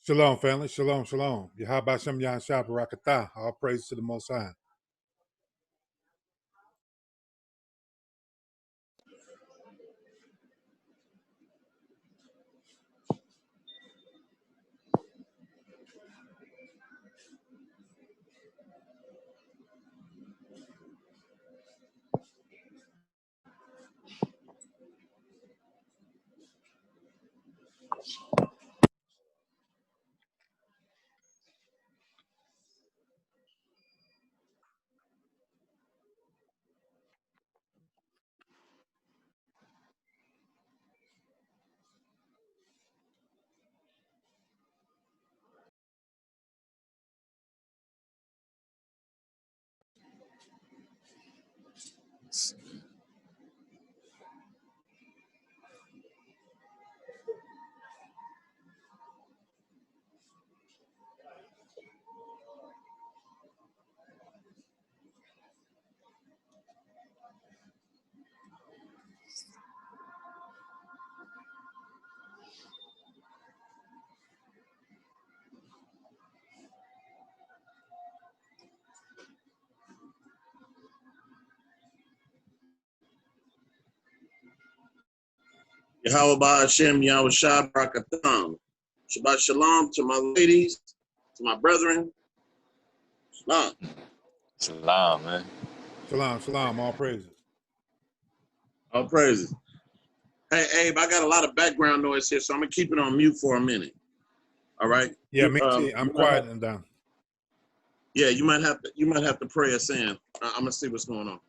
Shalom, family. Shalom, shalom. Yahweh Shem Yah Shah Barakatah. All praise to the Most High. Yahweh Hashem Yahweh Shah Barakatam. Shabbat Shalom to my ladies, to my brethren. Shalom. Shalom, man. Shalom, shalom. All praises. All praises. Hey, Abe, I got a lot of background noise here, so I'm gonna keep it on mute for a minute. All right. Yeah, me too. I'm quieting down. Yeah, you might have to pray us in. I'm gonna see what's going on.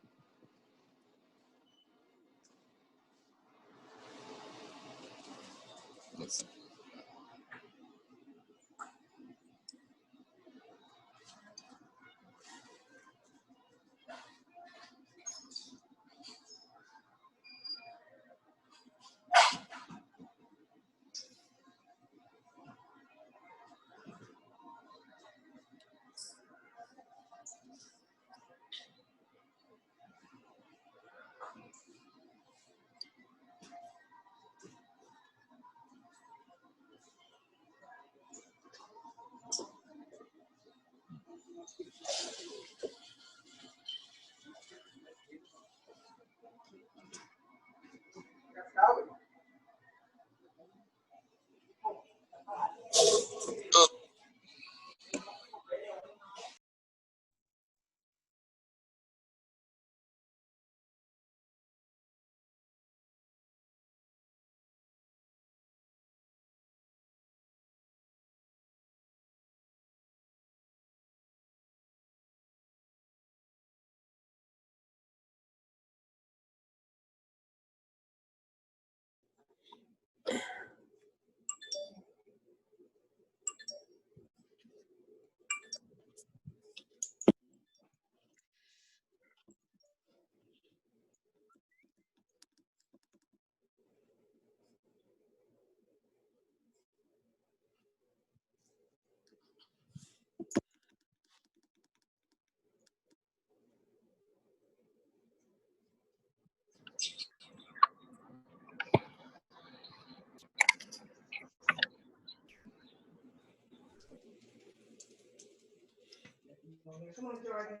Come on, Jordan.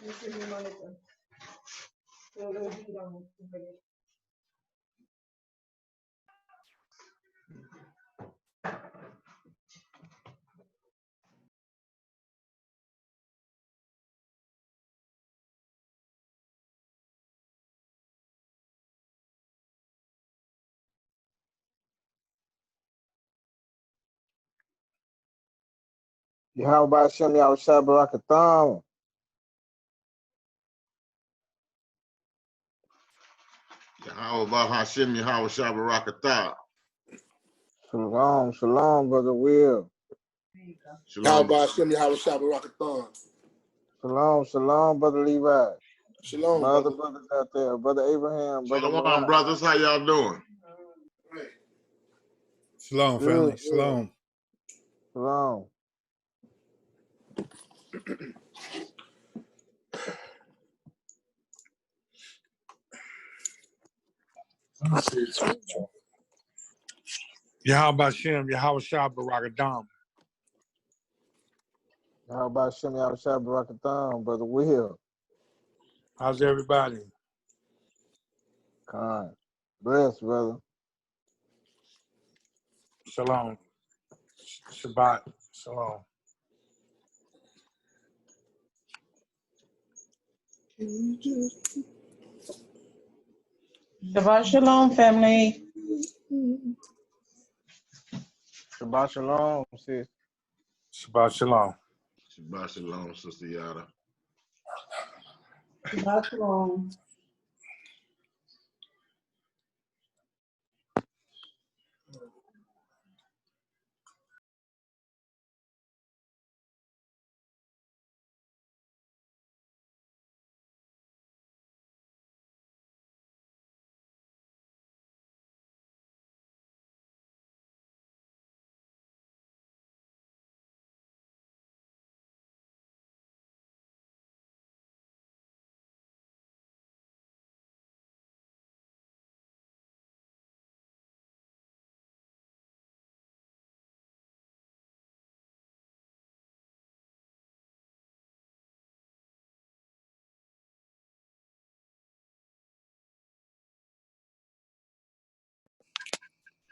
Let me see your monitor. So it'll be on the Yahweh Hashem Yahweh Shah Barakatam. Yahweh Hashem Yahweh Shah Barakatah. Shalom, shalom, brother Will. Shalom. Yahweh Hashem Yahweh Shah Barakathon. Shalom, shalom, brother Levi. Shalom, My other brother. brothers out there, brother Abraham, brother Shalom, Mariah. brothers. How y'all doing? Right. Shalom, Good, family. good. Shalom. Shalom. Yahweh Shem, Yahweh Shabaragadam. How about Shem Yahushua Barakathon, Brother Will? How's everybody? Kind. Bless, brother. Shalom. Shabbat. Shalom. Shabbat shalom, family. Shabbat Shalom, sis. Shabbat Shalom. Shabbat shalom, Sister Yada. Shabbat shalom.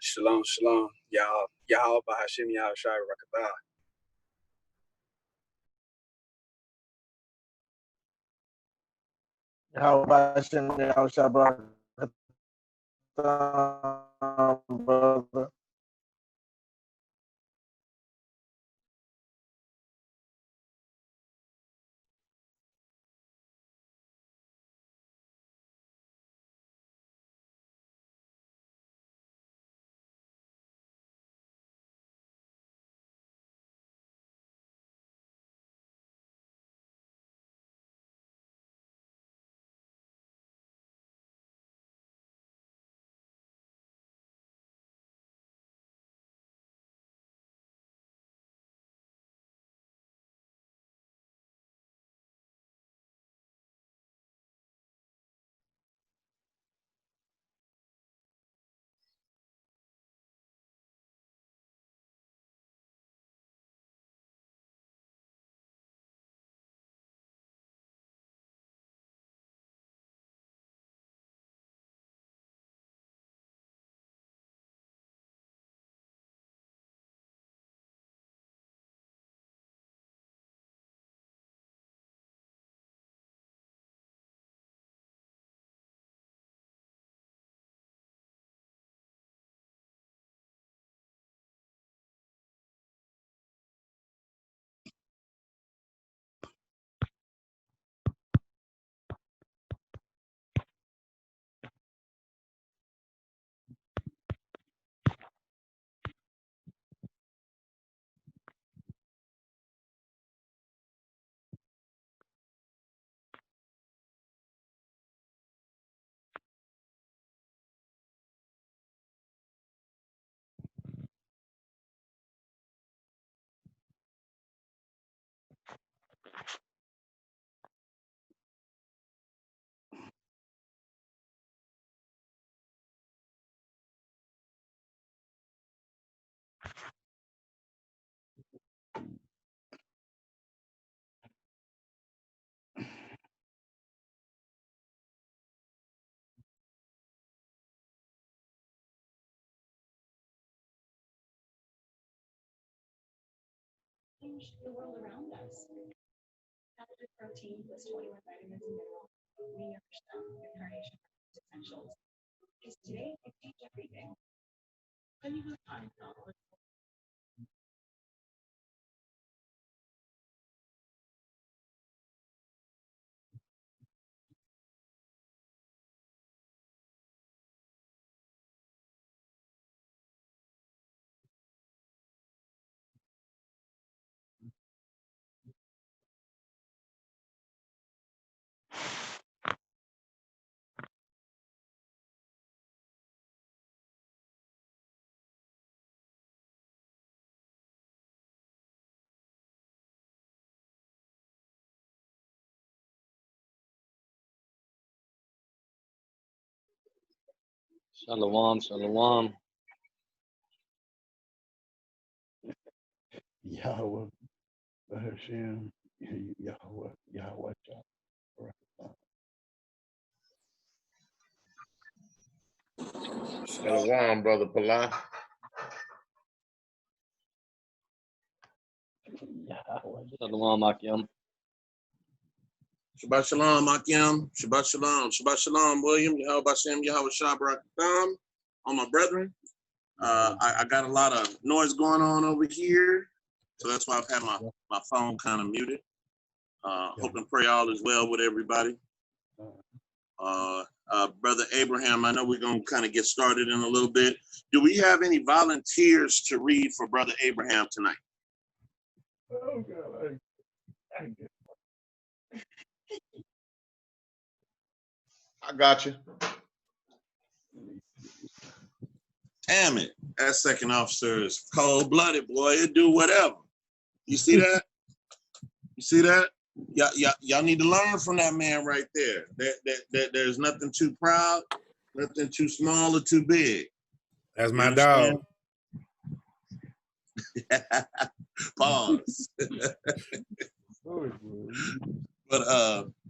Shalom, shalom. Y'all, Bahashim, y'all, Shai Rakatah. How about Shem Yahushua Barakathon, brother? Change the world around us. Added protein plus 21 vitamins and minerals. We understand incarnation essentials. Because today they change everything. Then you move on. Shalom, shalom. Yahweh Hashem, Yahweh Shalom, brother Pala. Shalom, Akim. Shabbat shalom, Akim. Shabbat shalom. Shabbat shalom, William. Yahweh Bashem, Yahweh Shabbat all my brethren. I got a lot of noise going on over here, so that's why I've had my phone kind of muted. Hope and pray all is well with everybody. Brother Abraham, I know we're going to kind of get started in a little bit. Do we have any volunteers to read for Brother Abraham tonight? Oh God, I got you. Damn it. That second officer is cold-blooded, boy. He'll do whatever. You see that? You see that? Y'all need to learn from that man right there. There's nothing too proud, nothing too small or too big. That's You my understand? dog. Pause. But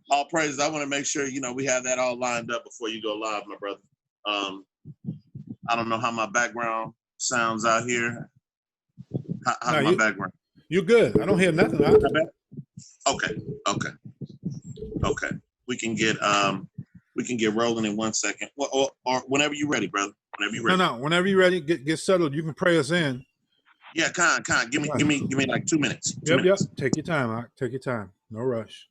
all praises. I want to make sure we have that all lined up before you go live, my brother. I don't know how my background sounds out here. How's my background? You're good. I don't hear nothing. Okay. We can get rolling in 1 second. Or whenever you're ready, brother. Whenever you're ready. No. Whenever you're ready, get settled. You can pray us in. Yeah, Con. Give me like 2 minutes. Two Yep. minutes. Take your time. All right. Take your time. No rush.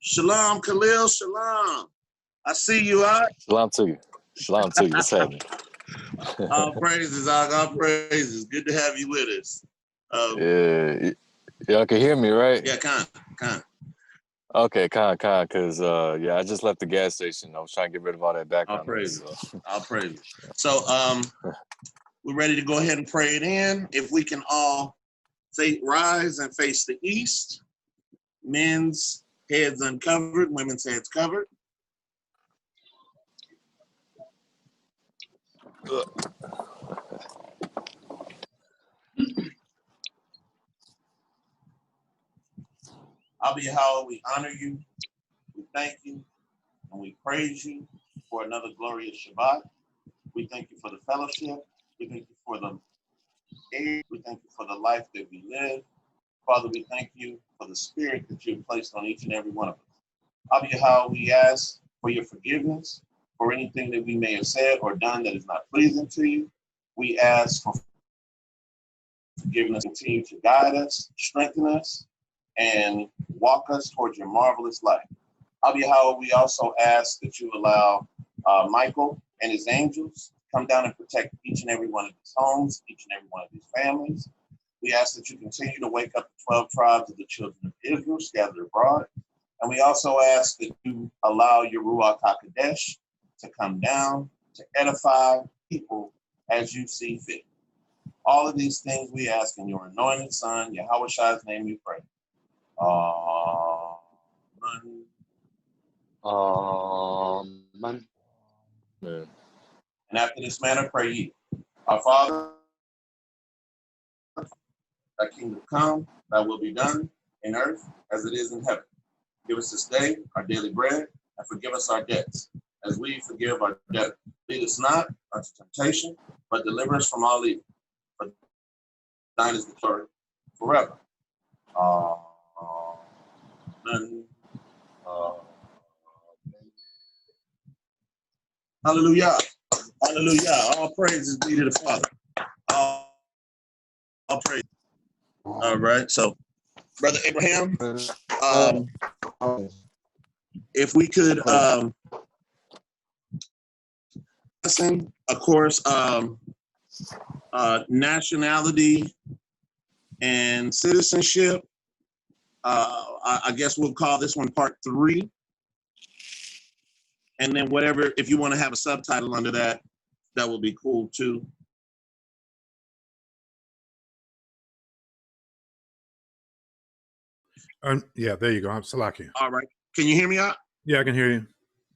Shalom, Khalil. Shalom. I see you, all right? Shalom to you. Shalom to you. What's happening? All praises, all praises. Good to have you with us. Yeah, y'all can hear me, right? Yeah, Con. Okay, because I just left the gas station. I was trying to get rid of all that background noise. All praises. So we're ready to go ahead and pray it in. If we can all rise and face the east. Men's heads uncovered, women's heads covered. Abba Yahweh, we honor you, we thank you, and we praise you for another glorious Shabbat. We thank you for the fellowship. We thank you for the air. We thank you for the life that we live. Father, we thank you for the spirit that you've placed on each and every one of us. Abba Yahweh, we ask for your forgiveness for anything that we may have said or done that is not pleasing to you. We ask for forgiveness, continue to guide us, strengthen us, and walk us towards your marvelous light. Abba Yahweh, we also ask that you allow Michael and his angels to come down and protect each and every one of these homes, each and every one of these families. We ask that you continue to wake up the 12 tribes of the children of Israel scattered abroad. And we also ask that you allow your Ruach HaKodesh to come down to edify people as you see fit. All of these things we ask in your anointed Son, Yahweh Shai's name we pray. Amen. Amen. And after this manner, pray ye. Our Father, thy kingdom come, thy will be done in earth as it is in heaven. Give us this day our daily bread, and forgive us our debts, as we forgive our debtors. Lead us not unto temptation, but deliver us from all evil. For thine is the glory forever. Amen. Hallelujah. Hallelujah. All praises be to the Father. All praise. All right. So Brother Abraham, if we could listen, of course, nationality and citizenship. I guess we'll call this one part 3. And then whatever, if you want to have a subtitle under that, that will be cool too. Yeah, there you go. I'm Salakia. All right. Can you hear me out? Yeah, I can hear you.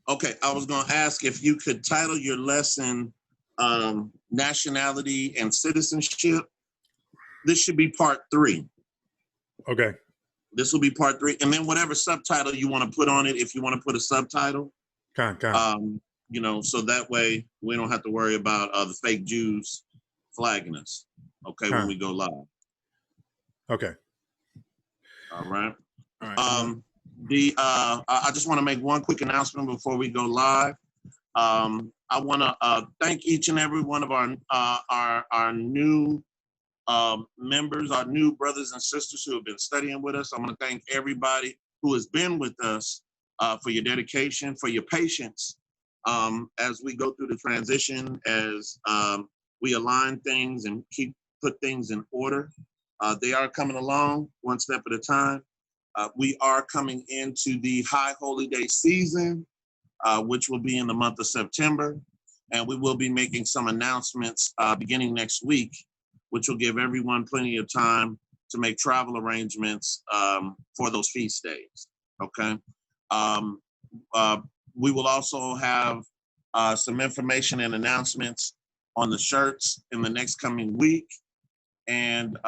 Okay. I was going to ask if you could title your lesson Nationality and Citizenship. This should be part 3. Okay. This will be part 3. And then whatever subtitle you want to put on it, if you want to put a subtitle, you know, so that way we don't have to worry about the fake Jews flagging us, okay, when we go live. Okay. All right. All right. I just want to make one quick announcement before we go live. I want to thank each and every one of our new members, our new brothers and sisters who have been studying with us. I want to thank everybody who has been with us for your dedication, for your patience as we go through the transition, as we align things and put things in order. They are coming along one step at a time. We are coming into the High Holy Day season, which will be in the month of September. And we will be making some announcements beginning next week, which will give everyone plenty of time to make travel arrangements for those feast days, okay? We will also have some information and announcements on the shirts in the next coming week. And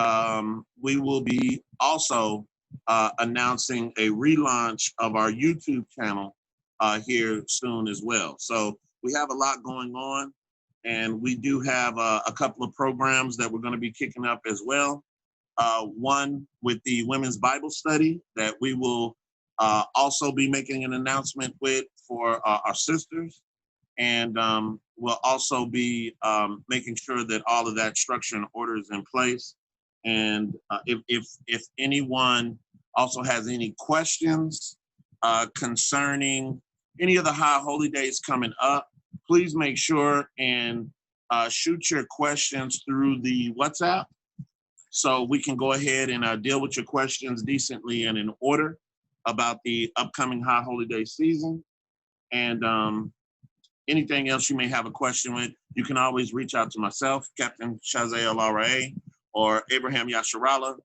we will be also announcing a relaunch of our YouTube channel here soon as well. So we have a lot going on, and we do have a couple of programs that we're going to be kicking up as well. One with the Women's Bible Study that we will also be making an announcement with for our sisters. And we'll also be making sure that all of that structure and order is in place. And if anyone also has any questions concerning any of the high holy days coming up, please make sure and shoot your questions through the WhatsApp so we can go ahead and deal with your questions decently and in order about the upcoming high holy day season. And anything else you may have a question with, you can always reach out to myself, Captain Shazay LRA, or Abraham Yasharallah,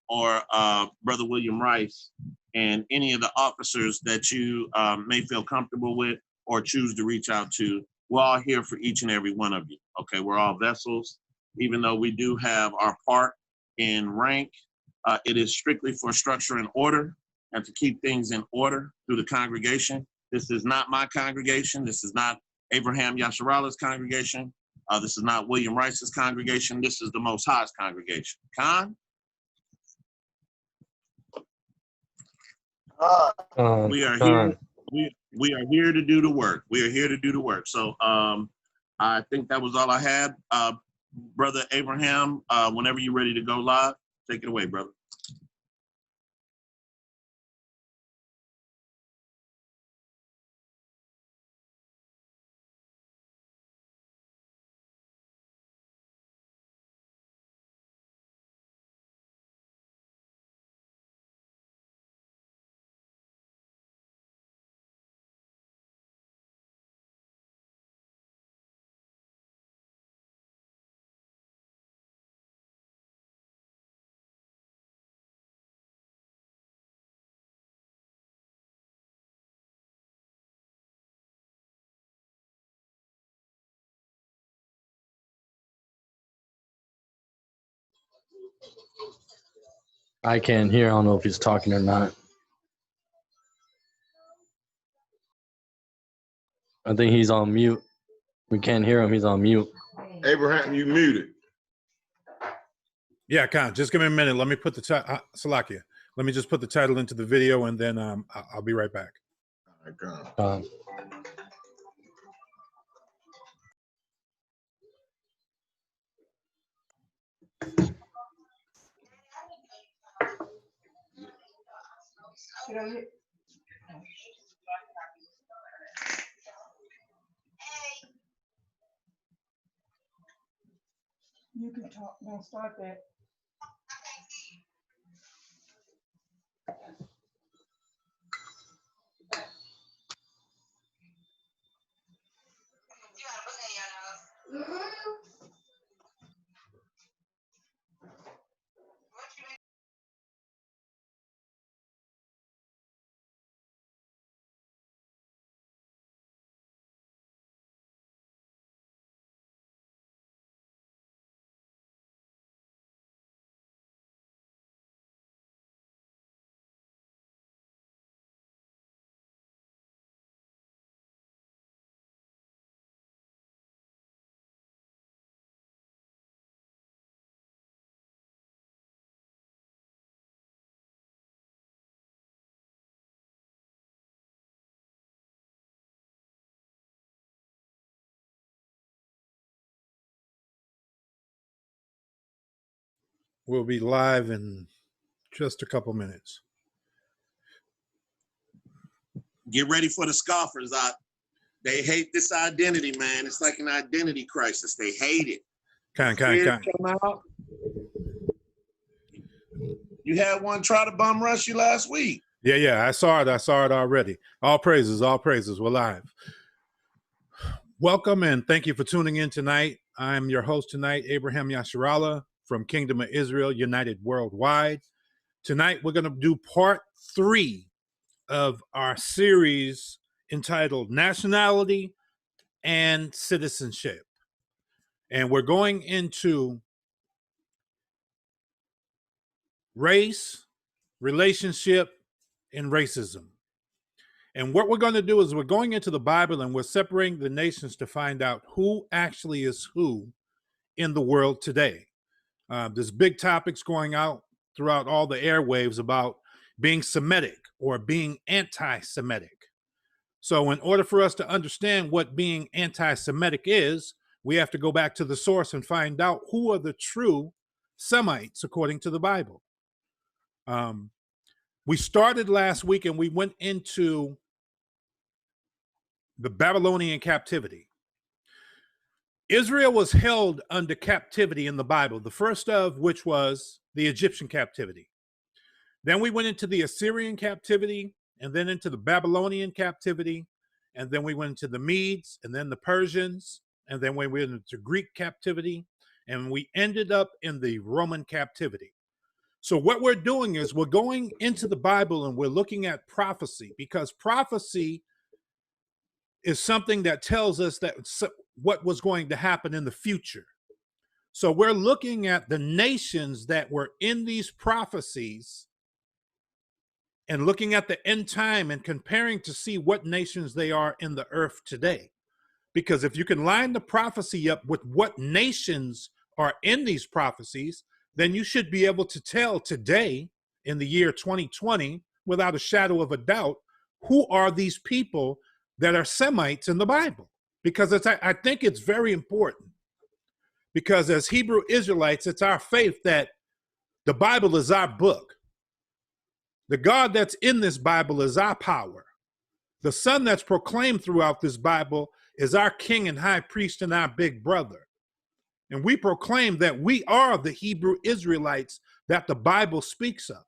or Brother William Rice, and any of the officers that you may feel comfortable with or choose to reach out to. We're all here for each and every one of you. Okay, we're all vessels. Even though we do have our part in rank, it is strictly for structure and order and to keep things in order through the congregation. This is not my congregation. This is not Abraham Yasharallah's congregation. This is not William Rice's congregation. This is the Most High's congregation. Khan? We are here. We are here to do the work. We are here to do the work. So I think that was all I had. Brother Abraham, whenever you're ready to go live, take it away, brother. I can't hear. I don't know if he's talking or not. I think he's on mute. We can't hear him. He's on mute. Abraham, you muted. Yeah, Khan, just give me a minute. Let me put the Salakia. Let me just put the title into the video, and then I'll be right back. All right, Should I hit? You can talk. Don't start that. We'll be live in just a couple minutes. Get ready for the scoffers. They hate this identity, man. It's like an identity crisis. They hate it. Kind. Come out. You had one try to bum rush you last week. Yeah. I saw it already. All praises. We're live. Welcome and thank you for tuning in tonight. I'm your host tonight, Abraham Yasharallah from Kingdom of Israel United Worldwide. Tonight we're going to do part 3 of our series entitled Nationality and Citizenship. And we're going into race, relationship, and racism. And what we're going to do is we're going into the Bible and we're separating the nations to find out who actually is who in the world today. There's big topics going out throughout all the airwaves about being Semitic or being anti-Semitic. So in order for us to understand what being anti-Semitic is, we have to go back to the source and find out who are the true Semites according to the Bible. We started last week and we went into the Babylonian captivity. Israel was held under captivity in the Bible, the first of which was the Egyptian captivity. Then we went into the Assyrian captivity, and then into the Babylonian captivity, and then we went into the Medes, and then the Persians, and then we went into Greek captivity, and we ended up in the Roman captivity. So what we're doing is we're going into the Bible and we're looking at prophecy, because prophecy is something that tells us that what was going to happen in the future. So we're looking at the nations that were in these prophecies and looking at the end time and comparing to see what nations they are in the earth today. Because if you can line the prophecy up with what nations are in these prophecies, then you should be able to tell today in the year 2020, without a shadow of a doubt, who are these people that are Semites in the Bible. Because I think it's very important. Because as Hebrew Israelites, it's our faith that the Bible is our book. The God that's in this Bible is our power. The Son that's proclaimed throughout this Bible is our King and High Priest and our big brother. And we proclaim that we are the Hebrew Israelites that the Bible speaks of.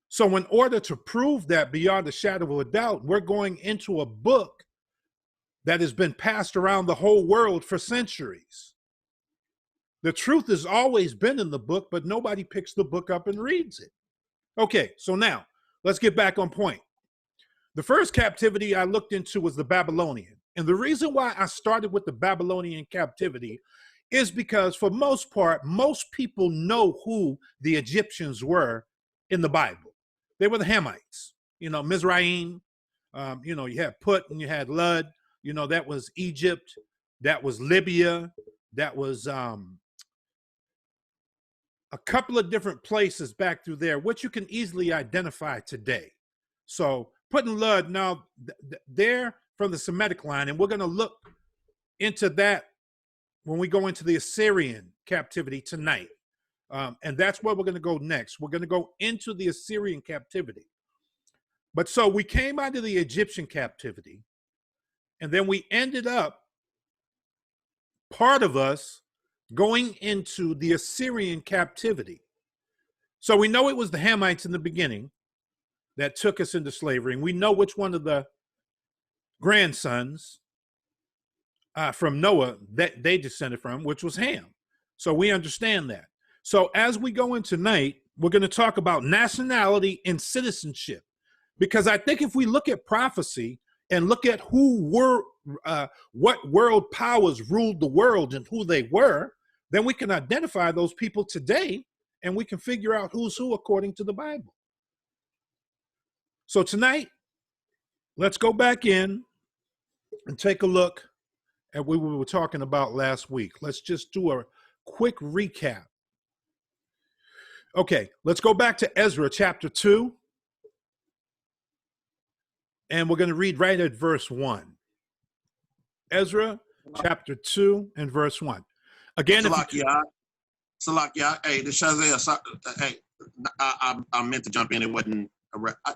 So in order to prove that beyond a shadow of a doubt, we're going into a book that has been passed around the whole world for centuries. The truth has always been in the book, but nobody picks the book up and reads it. Okay, so now let's get back on point. The first captivity I looked into was the Babylonian. And the reason why I started with the Babylonian captivity is because for most part, most people know who the Egyptians were in the Bible. They were the Hamites, Mizraim, you had Put and you had Lud, that was Egypt, that was Libya, that was a couple of different places back through there, which you can easily identify today. So Put and Lud, now they're from the Semitic line, and we're going to look into that when we go into the Assyrian captivity tonight. And that's where we're going to go next. We're going to go into the Assyrian captivity. But so we came out of the Egyptian captivity, and then we ended up, part of us, going into the Assyrian captivity. So we know it was the Hamites in the beginning that took us into slavery, and we know which one of the grandsons from Noah that they descended from, which was Ham. So we understand that. So as we go in tonight, we're going to talk about nationality and citizenship, because I think if we look at prophecy and look at who were, what world powers ruled the world and who they were, then we can identify those people today, and we can figure out who's who according to the Bible. So tonight, let's go back in and take a look at what we were talking about last week. Let's just do a quick recap. Okay, let's go back to Ezra chapter 2. And we're going to read right at verse 1. Ezra chapter 2 and verse 1. Again, Salakia, hey, the Shazia, hey, I meant to jump in. It wasn't.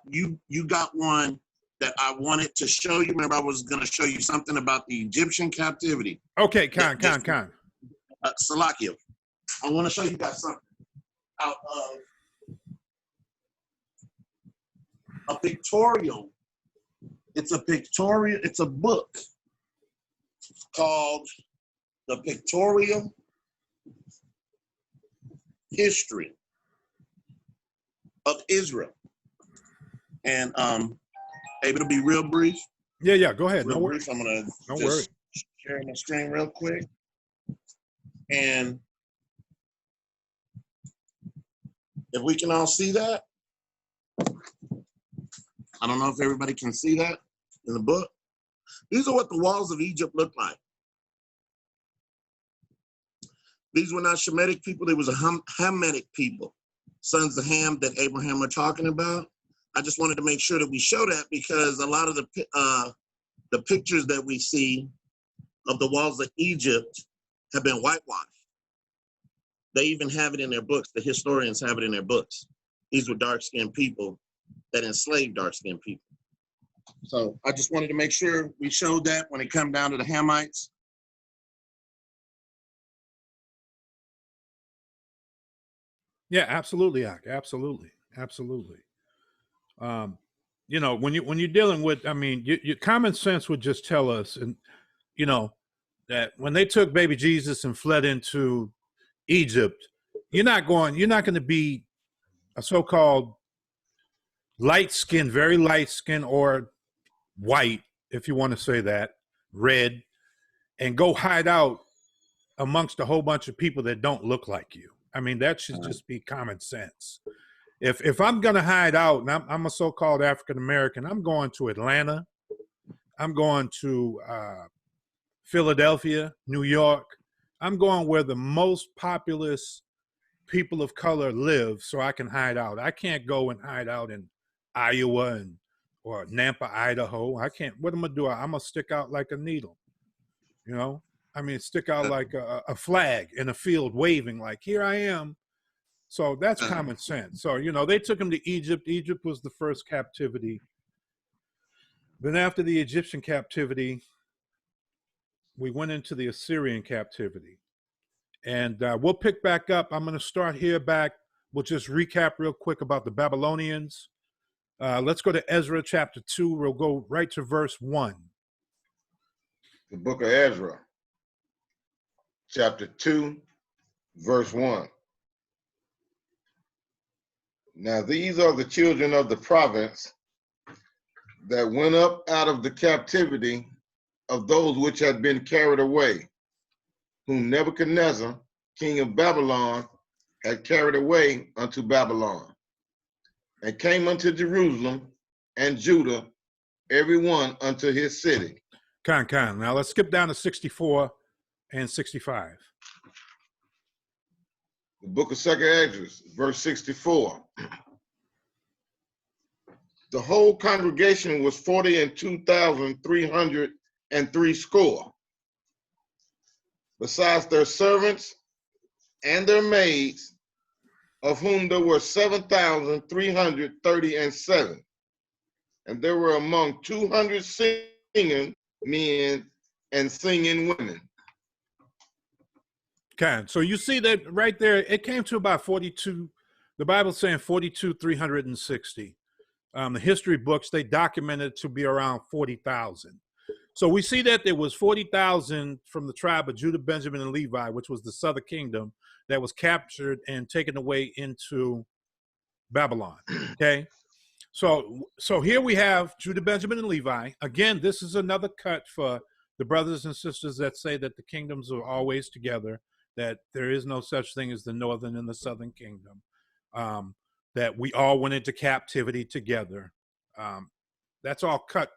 You got one that I wanted to show you. Remember, I was going to show you something about the Egyptian captivity. Okay, Khan. Salakia, I want to show you guys something out of a pictorial. It's a pictorial. It's a book called The Pictorial History of Israel. And able to be real brief. Yeah, go ahead. No worries. I'm gonna just share my screen real quick. And if we can all see that, I don't know if everybody can see that in the book. These are what the walls of Egypt look like. These were not Shemitic people. They was a Hamitic people, sons of Ham that Abraham were talking about. I just wanted to make sure that we show that, because a lot of the pictures that we see of the walls of Egypt have been whitewashed. They even have it in their books. The historians have it in their books. These were dark-skinned people that enslaved dark-skinned people. So I just wanted to make sure we showed that when it come down to the Hamites. Yeah, absolutely, Ak. Absolutely. You know, when you're dealing with, I mean, your common sense would just tell us, and you know, that when they took baby Jesus and fled into Egypt, you're not going to be a so-called light skin, very light skin, or white, if you want to say that, red, and go hide out amongst a whole bunch of people that don't look like you. I mean, that should just be common sense. If I'm going to hide out, and I'm a so-called African-American, I'm going to Atlanta, I'm going to Philadelphia, New York. I'm going where the most populous people of color live so I can hide out. I can't go and hide out in Iowa or Nampa, Idaho. I can't. What am I going to do? I'm going to stick out like a needle, you know? I mean, stick out like a flag in a field waving like, here I am. So that's common sense. So, you know, they took him to Egypt. Egypt was the first captivity. Then after the Egyptian captivity, we went into the Assyrian captivity. And we'll pick back up. I'm going to start here back. We'll just recap real quick about the Babylonians. Let's go to Ezra chapter 2. We'll go right to verse 1. The book of Ezra, chapter 2, verse 1. Now these are the children of the province that went up out of the captivity of those which had been carried away, whom Nebuchadnezzar, king of Babylon, had carried away unto Babylon, and came unto Jerusalem and Judah, every one unto his city. Con. Now let's skip down to 64 and 65. The book of 2nd Esdras, verse 64. The whole congregation was 42,303 score, besides their servants and their maids of whom there were 7,337. And there were among 200 singing men and singing women. Okay, so you see that right there, it came to about 42. The Bible's saying 42,360. The history books, they documented to be around 40,000. So we see that there was 40,000 from the tribe of Judah, Benjamin, and Levi, which was the southern kingdom, that was captured and taken away into Babylon. Okay, so here we have Judah, Benjamin, and Levi. Again, this is another cut for the brothers and sisters that say that the kingdoms are always together, that there is no such thing as the northern and the southern kingdom, that we all went into captivity together. That's all cut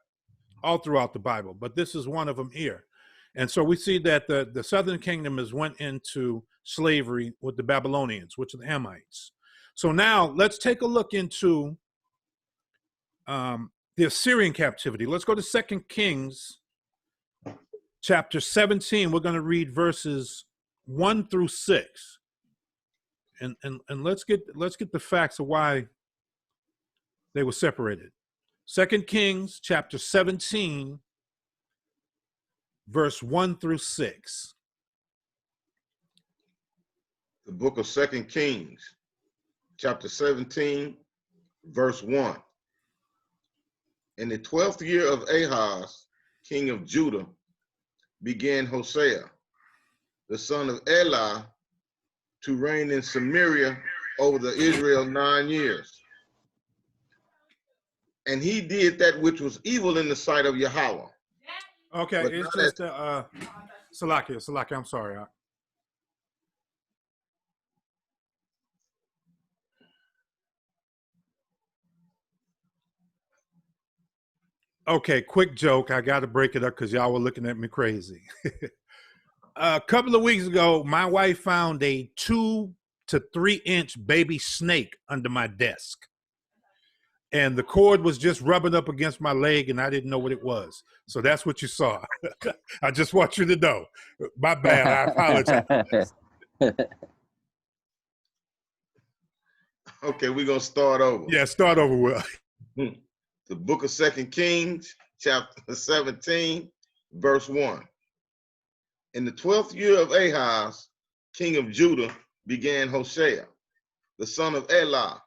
all throughout the Bible, but this is one of them here. And so we see that the southern kingdom has went into slavery with the Babylonians, which are the Hamites. So now let's take a look into the Assyrian captivity. Let's go to 2 Kings chapter 17. We're going to read verses 1 through 6. And let's get the facts of why they were separated. 2 Kings chapter 17, verse 1 through 6. The book of 2 Kings, chapter 17, verse 1. In the 12th year of Ahaz, king of Judah, began Hosea, the son of Elah, to reign in Samaria over the Israel 9 years. And he did that which was evil in the sight of Yahweh. Okay, But it's not just Salakia, I'm sorry. Okay, quick joke. I got to break it up because y'all were looking at me crazy. A couple of weeks ago, my wife found a 2 to 3 inch baby snake under my desk. And the cord was just rubbing up against my leg, and I didn't know what it was. So that's what you saw. I just want you to know. My bad. I apologize. Okay, we're going to start over. Yeah, start over, Will. The book of 2 Kings, chapter 17, verse 1. In the 12th year of Ahaz, king of Judah, began Hosea, the son of Elah,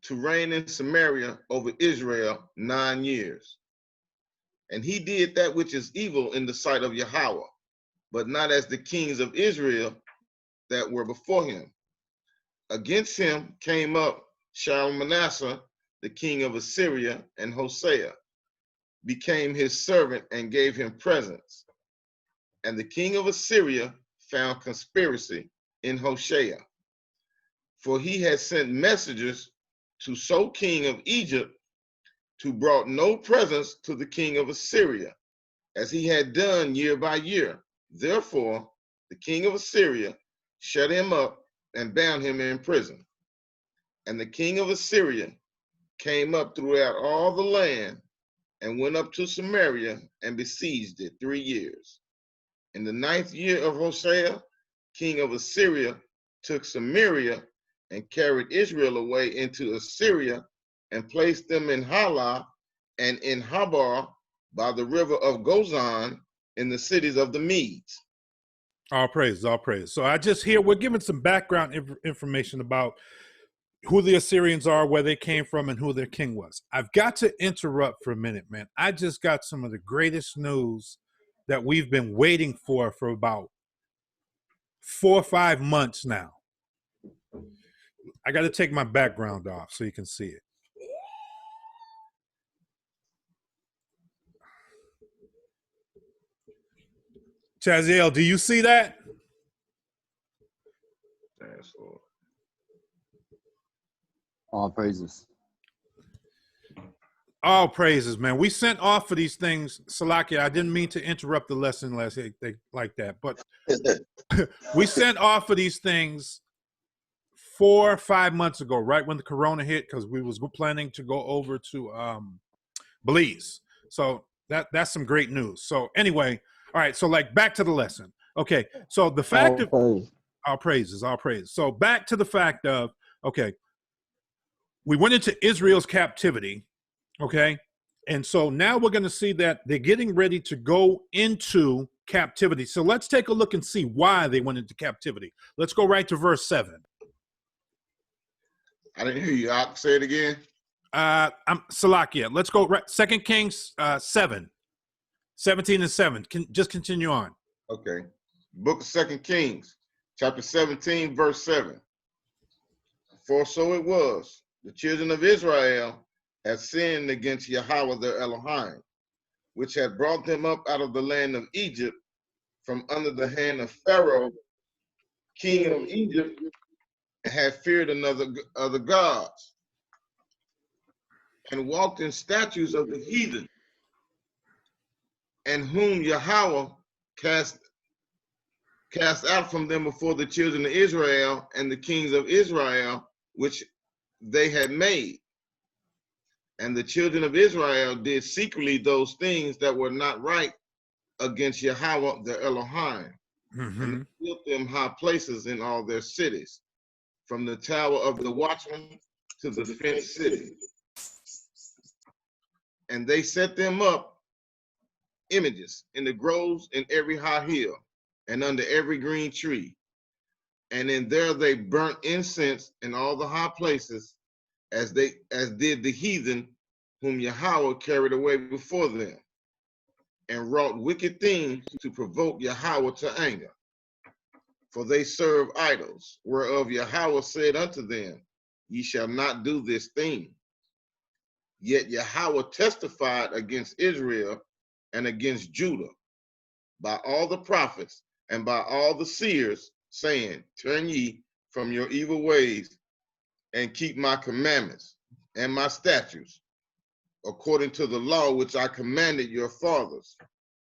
to reign in Samaria over Israel 9 years. And he did that which is evil in the sight of Yahweh, but not as the kings of Israel that were before him. Against him came up Shalmaneser, the king of Assyria, and Hosea became his servant and gave him presents. And the king of Assyria found conspiracy in Hosea, for he had sent messengers to So king of Egypt, who brought no presents to the king of Assyria, as he had done year by year. Therefore, the king of Assyria shut him up and bound him in prison. And the king of Assyria came up throughout all the land and went up to Samaria and besieged it 3 years. In the 9th year of Hosea, king of Assyria took Samaria and carried Israel away into Assyria and placed them in Halah and in Habar by the river of Gozan in the cities of the Medes. All praise, all praise. So I just hear we're giving some background information about who the Assyrians are, where they came from, and who their king was. I've got to interrupt for a minute, man. I just got some of the greatest news that we've been waiting for about 4 or 5 months now. I got to take my background off so you can see it. Chaziel, do you see that? Yes, Lord. All praises. All praises, man. We sent off for these things. Salakia, I didn't mean to interrupt the lesson like that, but we sent off for these things 4 or 5 months ago, right when the corona hit, because we was planning to go over to Belize. So that's some great news. So anyway, all right, so like back to the lesson. Okay, so the fact of all praises. So back to the fact of Okay. We went into Israel's captivity. Okay. And so now we're going to see that they're getting ready to go into captivity. So let's take a look and see why they went into captivity. Let's go right to verse 7. I didn't hear you. I'll say it again. I'm Salakia. Let's go right. 2 Kings 7, 17 and 7. Just continue on. Okay. Book of 2 Kings, chapter 17, verse 7. For so it was, the children of Israel had sinned against Yahweh their Elohim, which had brought them up out of the land of Egypt from under the hand of Pharaoh, king of Egypt, and had feared other gods, and walked in statues of the heathen, and whom Yahweh cast out from them before the children of Israel and the kings of Israel, which they had made. And the children of Israel did secretly those things that were not right against Yahweh their Elohim, and they built them high places in all their cities, from the tower of the watchman to the fenced city. And they set them up images in the groves in every high hill and under every green tree. And in there they burnt incense in all the high places, as did the heathen whom Yahweh carried away before them, and wrought wicked things to provoke Yahweh to anger. For they serve idols, whereof Yahweh said unto them, Ye shall not do this thing. Yet Yahweh testified against Israel and against Judah by all the prophets and by all the seers, saying, Turn ye from your evil ways and keep my commandments and my statutes, according to the law which I commanded your fathers,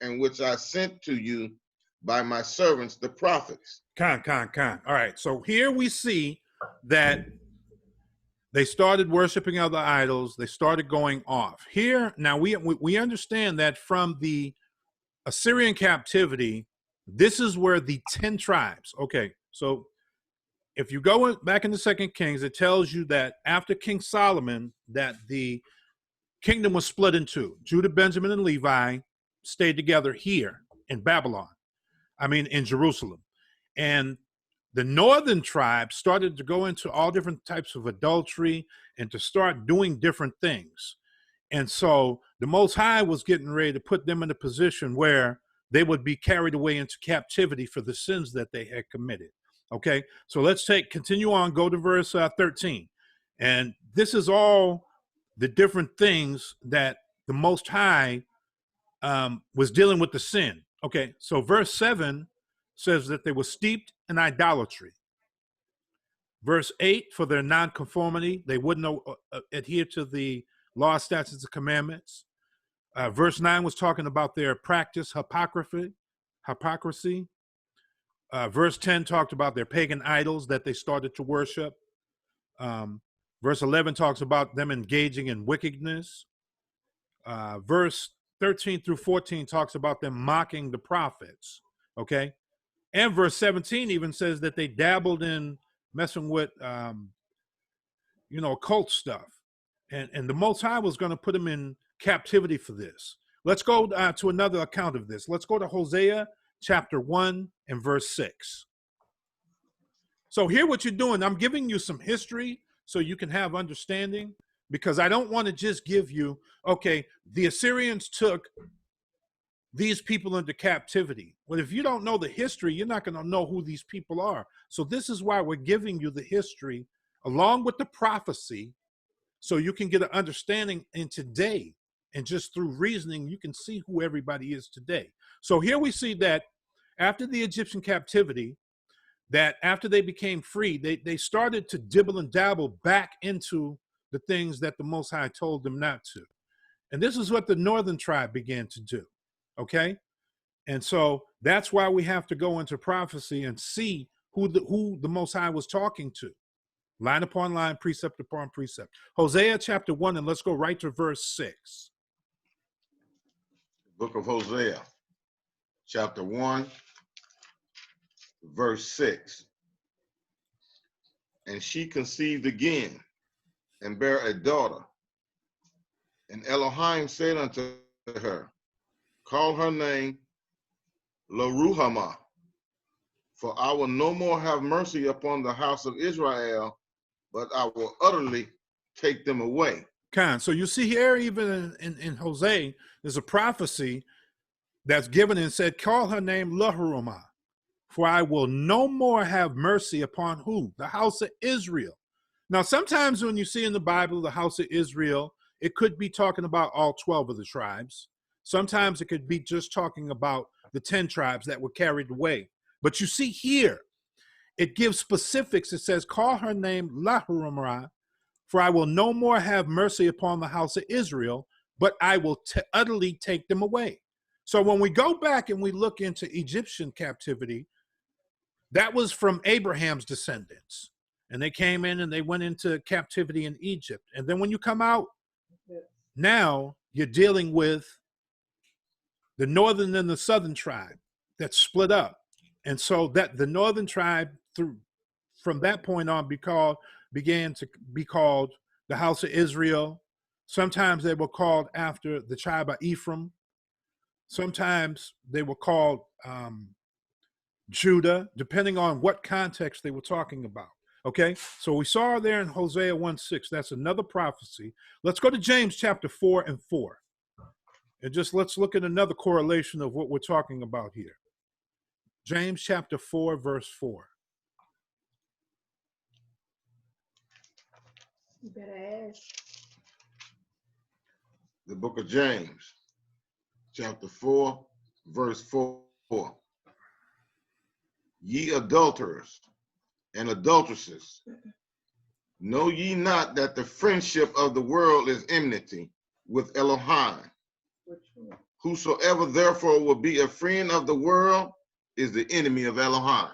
and which I sent to you by my servants, the prophets. All right. So here we see that they started worshiping other idols. They started going off. Here, now we understand that from the Assyrian captivity, this is where the 10 tribes. Okay. So if you go back into 2 Kings, it tells you that after King Solomon, that the kingdom was split in two. Judah, Benjamin, and Levi stayed together here in Babylon. In Jerusalem. And the northern tribes started to go into all different types of adultery and to start doing different things. And so the Most High was getting ready to put them in a position where they would be carried away into captivity for the sins that they had committed. Okay, so let's continue on, go to verse 13. And this is all the different things that the Most High was dealing with the sin. Okay, so verse 7 says that they were steeped in idolatry. Verse 8, for their nonconformity, they wouldn't adhere to the law, statutes, and commandments. Verse 9 was talking about their practice, hypocrisy. Verse 10 talked about their pagan idols that they started to worship. Verse 11 talks about them engaging in wickedness. Verse 13 through 14 talks about them mocking the prophets, okay? And verse 17 even says that they dabbled in messing with, occult stuff. And the Most High was going to put them in captivity for this. Let's go to another account of this. Let's go to Hosea chapter 1 and verse 6. So here what you're doing, I'm giving you some history so you can have understanding, because I don't want to just give you, okay, the Assyrians took these people into captivity. Well, if you don't know the history, you're not going to know who these people are. So this is why we're giving you the history along with the prophecy, so you can get an understanding in today. And just through reasoning, you can see who everybody is today. So here we see that after the Egyptian captivity, that after they became free, they started to dibble and dabble back into the things that the Most High told them not to. And this is what the northern tribe began to do, okay? And so that's why we have to go into prophecy and see who the Most High was talking to, line upon line, precept upon precept. Hosea chapter 1, and let's go right to verse 6. Book of Hosea, chapter 1, verse 6. And she conceived again, and bare a daughter. And Elohim said unto her, call her name Loruhamah, for I will no more have mercy upon the house of Israel, but I will utterly take them away. So you see here, even in Hosea, there's a prophecy that's given and said, call her name Loruhamah, for I will no more have mercy upon who? The house of Israel. Now, sometimes when you see in the Bible, the house of Israel, it could be talking about all 12 of the tribes. Sometimes it could be just talking about the 10 tribes that were carried away. But you see here, it gives specifics. It says, call her name Loruhamah, for I will no more have mercy upon the house of Israel, but I will utterly take them away. So when we go back and we look into Egyptian captivity, that was from Abraham's descendants. And they came in and they went into captivity in Egypt. And then when you come out, now you're dealing with the northern and the southern tribe that split up. And so that the northern tribe from that point on began to be called the house of Israel. Sometimes they were called after the tribe of Ephraim. Sometimes they were called Judah, depending on what context they were talking about. Okay, so we saw there in Hosea 1:6, that's another prophecy. Let's go to James chapter 4 and 4. And just let's look at another correlation of what we're talking about here. James chapter 4, verse 4. You better ask. The book of James, chapter 4, verse 4. Ye adulterers and adulteresses, know ye not that the friendship of the world is enmity with Elohim? Whosoever therefore will be a friend of the world is the enemy of Elohim.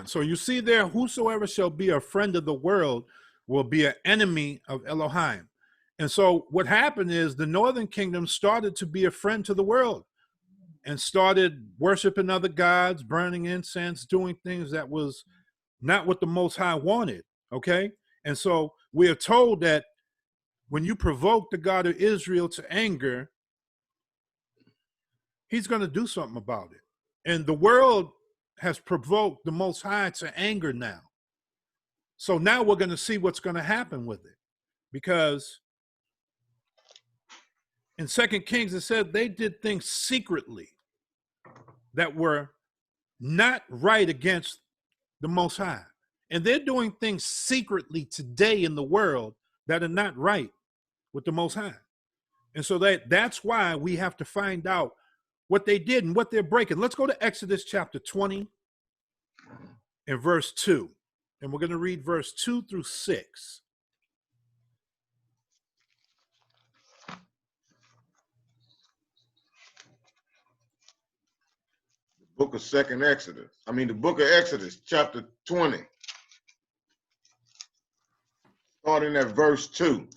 So you see there, whosoever shall be a friend of the world will be an enemy of Elohim. And so what happened is the northern kingdom started to be a friend to the world and started worshiping other gods, burning incense, doing things that was not what the Most High wanted, okay? And so we are told that when you provoke the God of Israel to anger, he's going to do something about it. And the world has provoked the Most High to anger now. So now we're going to see what's going to happen with it. Because in 2 Kings, it said they did things secretly that were not right against the Most High. And they're doing things secretly today in the world that are not right with the Most High. And so that's why we have to find out what they did and what they're breaking. Let's go to Exodus chapter 20 and verse 2. And we're going to read verse 2 through 6. The book of Exodus, chapter 20, starting at verse 2.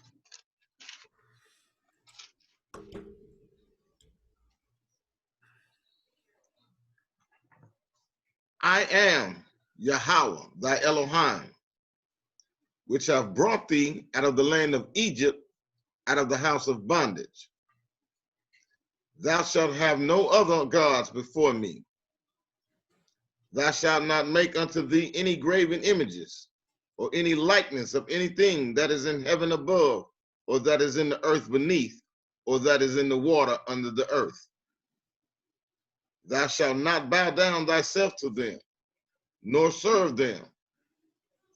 I am Yahweh, thy Elohim, which have brought thee out of the land of Egypt, out of the house of bondage. Thou shalt have no other gods before me. Thou shalt not make unto thee any graven images, or any likeness of anything that is in heaven above, or that is in the earth beneath, or that is in the water under the earth. Thou shalt not bow down thyself to them, nor serve them.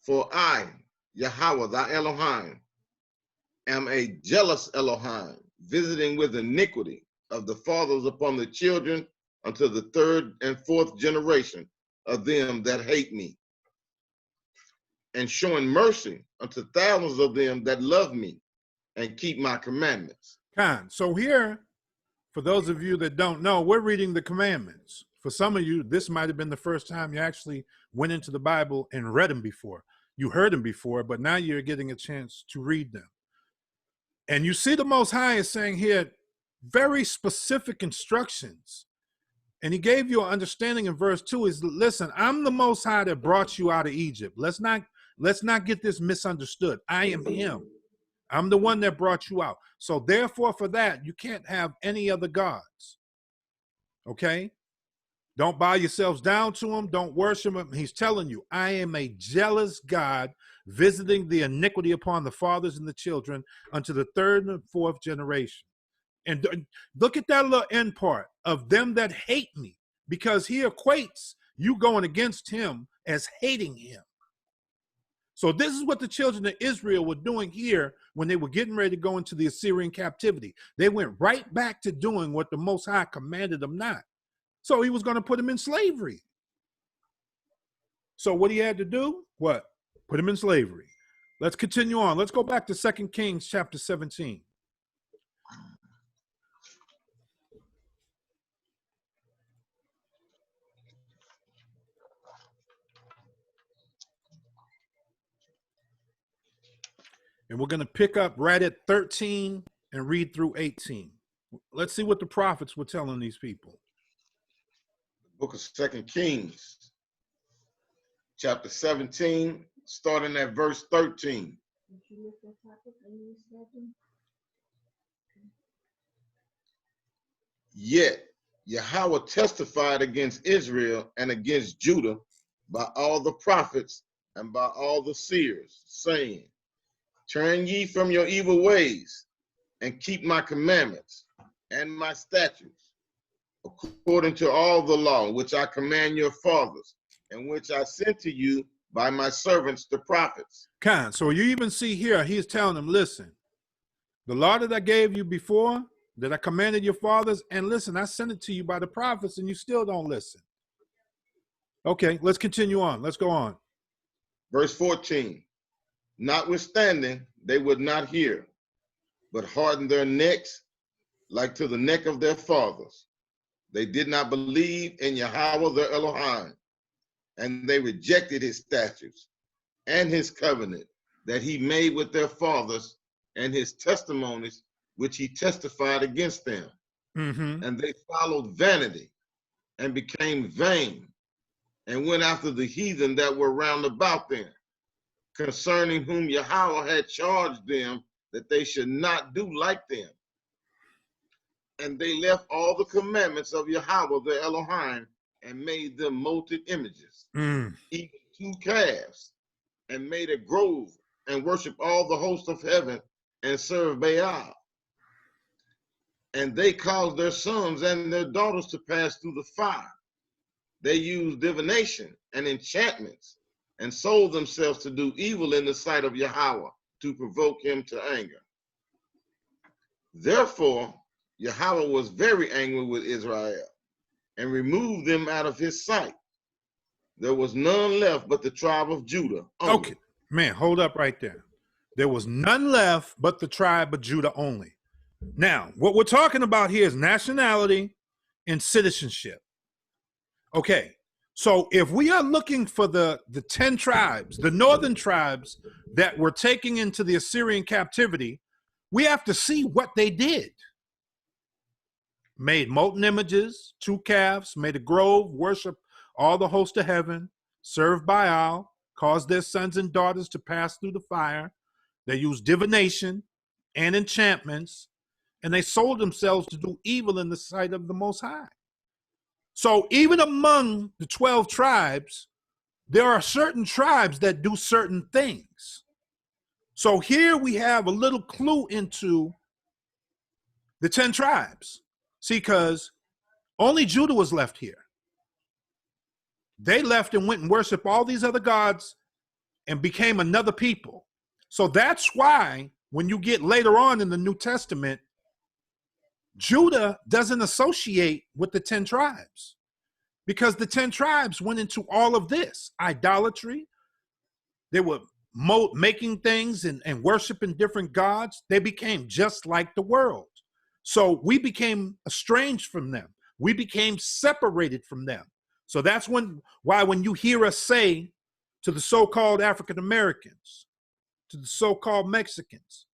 For I, Yahweh, thy Elohim, am a jealous Elohim, visiting with iniquity of the fathers upon the children unto the third and fourth generation of them that hate me, and showing mercy unto thousands of them that love me and keep my commandments. So here, for those of you that don't know, we're reading the commandments. For some of you, this might have been the first time you actually went into the Bible and read them before. You heard them before, but now you're getting a chance to read them. And you see the Most High is saying here very specific instructions. And he gave you an understanding in verse 2 is, listen, I'm the Most High that brought you out of Egypt. Let's not Let's not get this misunderstood. I am him. I'm the one that brought you out. So therefore, for that, you can't have any other gods. Okay? Don't bow yourselves down to him. Don't worship him. He's telling you, I am a jealous God, visiting the iniquity upon the fathers and the children unto the third and fourth generation. And look at that little end part of them that hate me, because he equates you going against him as hating him. So this is what the children of Israel were doing here when they were getting ready to go into the Assyrian captivity. They went right back to doing what the Most High commanded them not. So he was going to put them in slavery. So what he had to do? What? Put him in slavery. Let's continue on. Let's go back to 2 Kings chapter 17. And we're going to pick up right at 13 and read through 18. Let's see what the prophets were telling these people. Book of 2 Kings, chapter 17, starting at verse 13. Yet Yahweh testified against Israel and against Judah by all the prophets and by all the seers, saying, turn ye from your evil ways and keep my commandments and my statutes, according to all the law which I command your fathers, and which I sent to you by my servants the prophets. So you even see here, he's telling them, listen, the law that I gave you before, that I commanded your fathers, and listen, I sent it to you by the prophets, and you still don't listen. Okay, let's continue on. Let's go on. Verse 14, notwithstanding, they would not hear, but hardened their necks like to the neck of their fathers. They did not believe in Yahweh their Elohim, and they rejected his statutes and his covenant that he made with their fathers, and his testimonies which he testified against them. And they followed vanity and became vain, and went after the heathen that were round about them, concerning whom Yahweh had charged them that they should not do like them. And they left all the commandments of Yahweh their Elohim, and made them molten images, even 2 calves, and made a grove, and worshiped all the host of heaven, and served Baal. And they caused their sons and their daughters to pass through the fire. They used divination and enchantments, and sold themselves to do evil in the sight of Yahweh, to provoke him to anger. Therefore, Yahweh was very angry with Israel, and removed them out of his sight. There was none left but the tribe of Judah only. Okay, man, hold up right there. There was none left but the tribe of Judah only. Now, what we're talking about here is nationality and citizenship. Okay, so if we are looking for the 10 tribes, the northern tribes that were taken into the Assyrian captivity, we have to see what they did. Made molten images, 2 calves, made a grove, worship all the host of heaven, served Baal, caused their sons and daughters to pass through the fire. They used divination and enchantments, and they sold themselves to do evil in the sight of the Most High. So even among the 12 tribes, there are certain tribes that do certain things. So here we have a little clue into the 10 tribes. See, because only Judah was left here. They left and went and worshiped all these other gods and became another people. So that's why when you get later on in the New Testament, Judah doesn't associate with the 10 tribes, because the 10 tribes went into all of this idolatry. They were making things and worshiping different gods. They became just like the world. So we became estranged from them. We became separated from them. So that's why when you hear us say to the so-called African Americans, to the so-called Mexicans,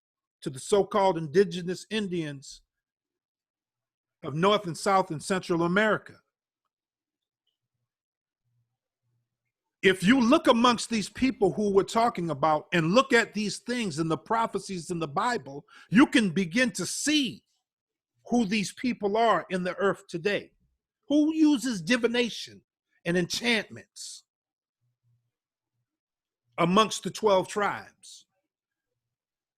to the so-called indigenous Indians of North and South and Central America, If you look amongst these people who we're talking about and look at these things in the prophecies in the Bible, you can begin to see who these people are in the earth today. Who uses divination and enchantments amongst the 12 tribes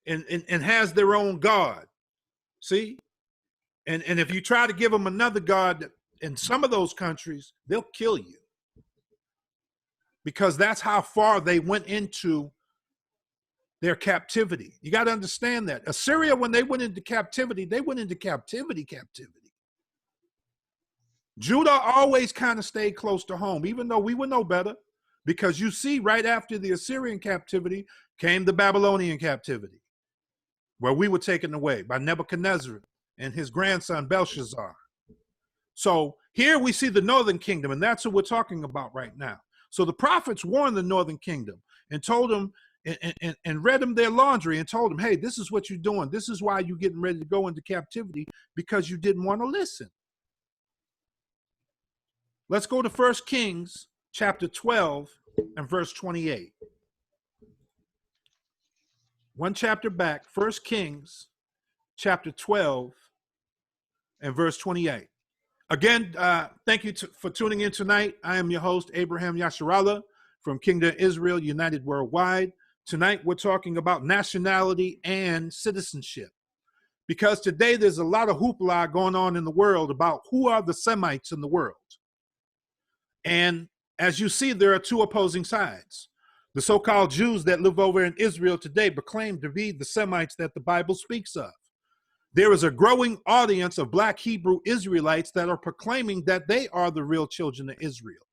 and has their own God. See? And if you try to give them another God in some of those countries, they'll kill you. Because that's how far they went into their captivity. You got to understand that. Assyria, when they went into captivity, they went into captivity. Judah always kind of stayed close to home, even though we would know better, because you see right after the Assyrian captivity came the Babylonian captivity, where we were taken away by Nebuchadnezzar and his grandson Belshazzar. So here we see the northern kingdom, and that's what we're talking about right now. So the prophets warned the northern kingdom and told them and read them their laundry and told them, hey, this is what you're doing. This is why you're getting ready to go into captivity, because you didn't want to listen. Let's go to 1 Kings chapter 12 and verse 28. One chapter back, 1 Kings chapter 12 and verse 28. Again, thank you for tuning in tonight. I am your host, Abraham Yasharallah from Kingdom Israel United Worldwide. Tonight, we're talking about nationality and citizenship, because today there's a lot of hoopla going on in the world about who are the Semites in the world. And as you see, there are two opposing sides. The so-called Jews that live over in Israel today proclaim to be the Semites that the Bible speaks of. There is a growing audience of Black Hebrew Israelites that are proclaiming that they are the real children of Israel.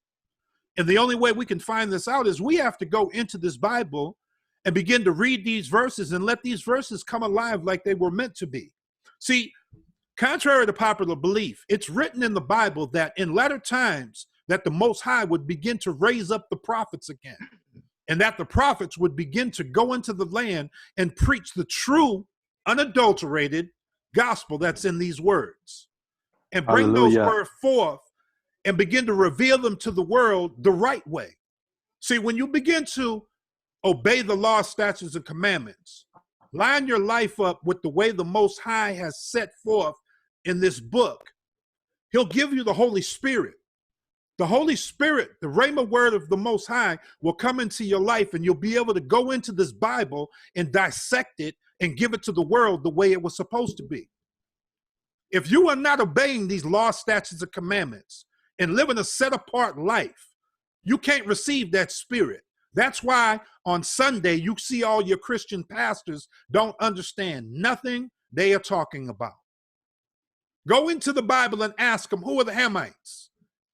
And the only way we can find this out is we have to go into this Bible and begin to read these verses and let these verses come alive like they were meant to be. See, contrary to popular belief, it's written in the Bible that in latter times that the Most High would begin to raise up the prophets again, and that the prophets would begin to go into the land and preach the true, unadulterated gospel that's in these words, and bring those words forth and begin to reveal them to the world the right way. See, when you begin to obey the law, statutes, and commandments, line your life up with the way the Most High has set forth in this book, he'll give you the Holy Spirit. The Holy Spirit, the Rhema word of the Most High, will come into your life, and you'll be able to go into this Bible and dissect it and give it to the world the way it was supposed to be. If you are not obeying these law, statutes, and commandments and living a set-apart life, you can't receive that spirit. That's why on Sunday, you see all your Christian pastors don't understand nothing they are talking about. Go into the Bible and ask them, who are the Hamites?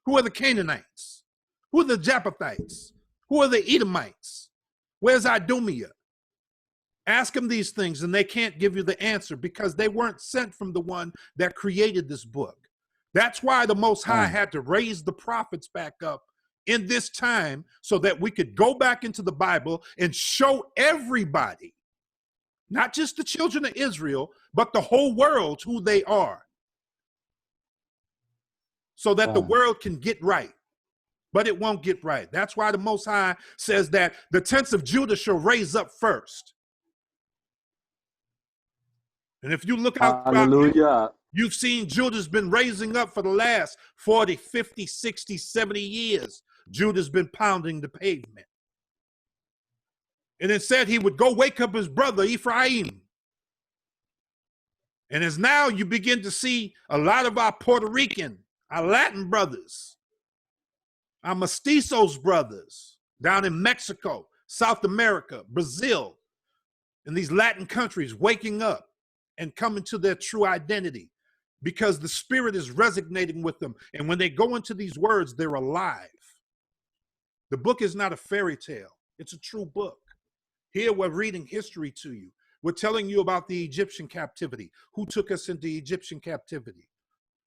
Who are the Canaanites? Who are the Japhetites? Who are the Edomites? Where's Idumea? Ask them these things, and they can't give you the answer because they weren't sent from the one that created this book. That's why the Most High had to raise the prophets back up in this time so that we could go back into the Bible and show everybody, not just the children of Israel, but the whole world who they are, so that the world can get right. But it won't get right. That's why the Most High says that the tents of Judah shall raise up first. And if you look out, you've seen Judah's been raising up for the last 40, 50, 60, 70 years. Judah's been pounding the pavement. And it said he would go wake up his brother Ephraim. And as now you begin to see a lot of our Puerto Rican, our Latin brothers, our mestizos brothers down in Mexico, South America, Brazil, and these Latin countries waking up and coming to their true identity because the Spirit is resonating with them. And when they go into these words, they're alive. The book is not a fairy tale. It's a true book. Here we're reading history to you. We're telling you about the Egyptian captivity, who took us into Egyptian captivity.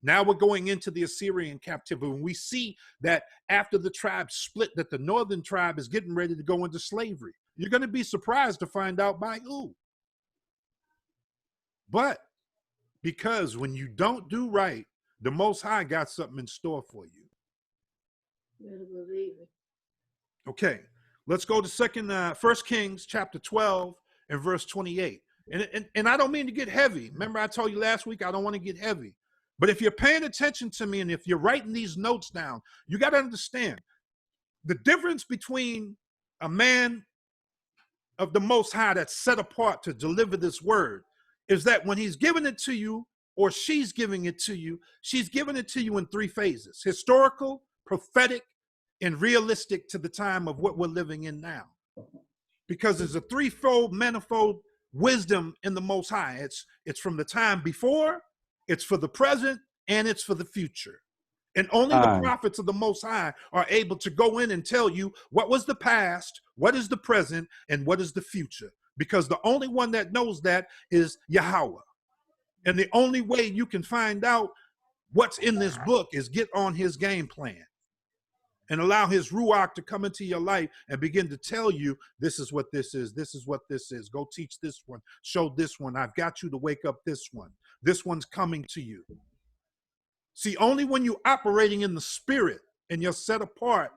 Now we're going into the Assyrian captivity. And we see that after the tribes split, that the northern tribe is getting ready to go into slavery. You're going to be surprised to find out by who. But because when you don't do right, the Most High got something in store for you. Better believe it. Okay, let's go to First Kings chapter 12 and verse 28. And I don't mean to get heavy. Remember, I told you last week I don't want to get heavy. But if you're paying attention to me and if you're writing these notes down, you got to understand the difference between a man of the Most High that's set apart to deliver this word is that when he's giving it to you or she's giving it to you, she's giving it to you in three phases: historical, prophetic, and realistic to the time of what we're living in now. Because there's a threefold, manifold wisdom in the Most High. It's from the time before, it's for the present, and it's for the future. And only the prophets of the Most High are able to go in and tell you what was the past, what is the present, and what is the future. Because the only one that knows that is Yahweh. And the only way you can find out what's in this book is get on his game plan and allow his Ruach to come into your life and begin to tell you, this is what this is, this is what this is. Go teach this one, show this one. I've got you to wake up this one. This one's coming to you. See, only when you're operating in the spirit and you're set apart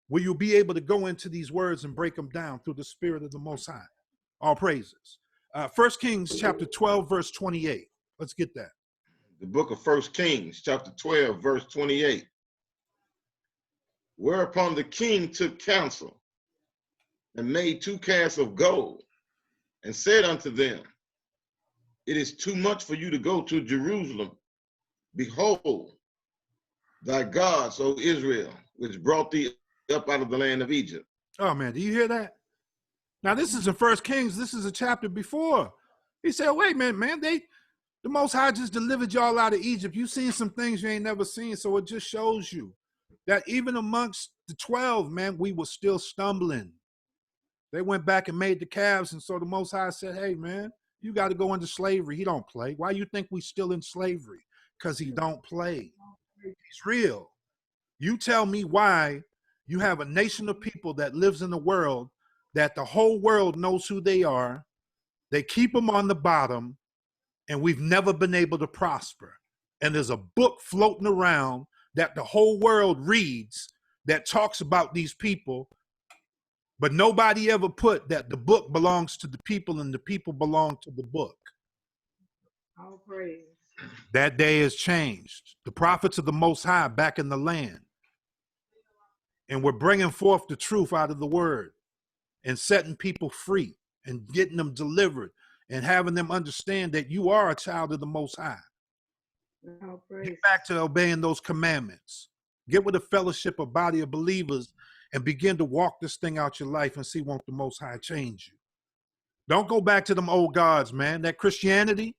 will you be able to go into these words and break them down through the spirit of the Most High. All praises. 1 Kings chapter 12, verse 28. Let's get that. The book of 1 Kings, chapter 12, verse 28. Whereupon the king took counsel and made 2 calves of gold and said unto them, it is too much for you to go to Jerusalem. Behold, thy gods, O Israel, which brought thee up out of the land of Egypt. Oh man, do you hear that? Now this is in 1 Kings. This is a chapter before. He said, wait a minute, man, the Most High just delivered y'all out of Egypt. You seen some things you ain't never seen. So it just shows you that even amongst the 12, man, we were still stumbling. They went back and made the calves. And so the Most High said, hey, man, you got to go into slavery. He don't play. Why you think we still in slavery? Because he don't play. He's real. You tell me why you have a nation of people that lives in the world that the whole world knows who they are. They keep them on the bottom, and we've never been able to prosper. And there's a book floating around that the whole world reads that talks about these people, but nobody ever put that the book belongs to the people and the people belong to the book. All praise. That day has changed. The prophets of the Most High back in the land. And we're bringing forth the truth out of the word and setting people free and getting them delivered and having them understand that you are a child of the Most High. All praise. Get back to obeying those commandments. Get with a fellowship, a body of believers, and begin to walk this thing out your life and see won't the Most High change you. Don't go back to them old gods, man. That Christianity,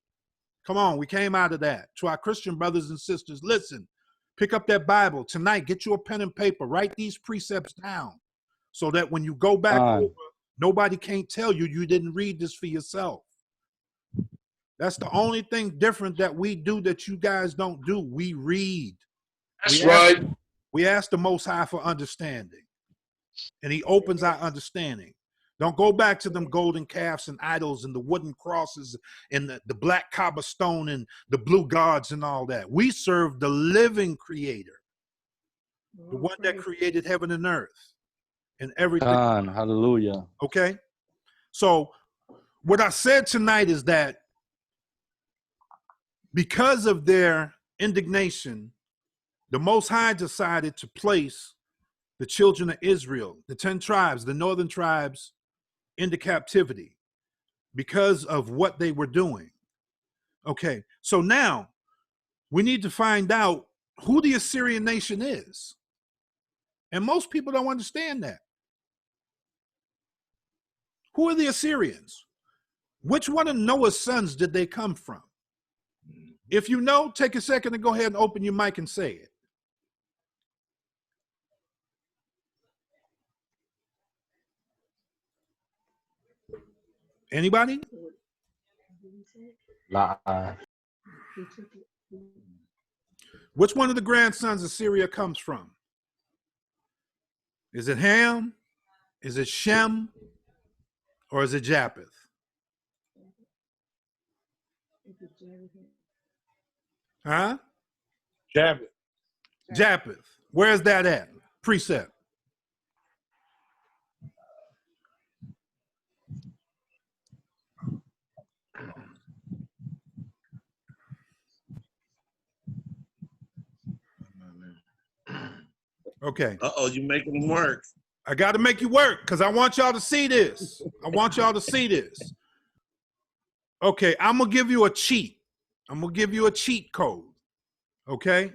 come on, we came out of that. To our Christian brothers and sisters, listen, pick up that Bible tonight. Get you a pen and paper. Write these precepts down so that when you go back over, nobody can't tell you you didn't read this for yourself. That's the only thing different that we do that you guys don't do. We read. That's right. We ask the Most High for understanding, and he opens our understanding. Don't go back to them golden calves and idols and the wooden crosses and the black cobblestone and the blue gods and all that. We serve the living creator, the one that created heaven and earth and everything. Hallelujah. Okay? So what I said tonight is that because of their indignation, the Most High decided to place the children of Israel, the 10 tribes, the northern tribes, into captivity because of what they were doing. Okay, so now we need to find out who the Assyrian nation is. And most people don't understand that. Who are the Assyrians? Which one of Noah's sons did they come from? If you know, take a second and go ahead and open your mic and say it. Anybody? Which one of the grandsons of Syria comes from? Is it Ham? Is it Shem? Or is it Japheth? Huh? Japheth. Japheth. Where's that at? Precept. Okay. Uh-oh, you making them work. I got to make you work because I want y'all to see this. I want y'all to see this. Okay, I'm going to give you a cheat. I'm going to give you a cheat code. Okay?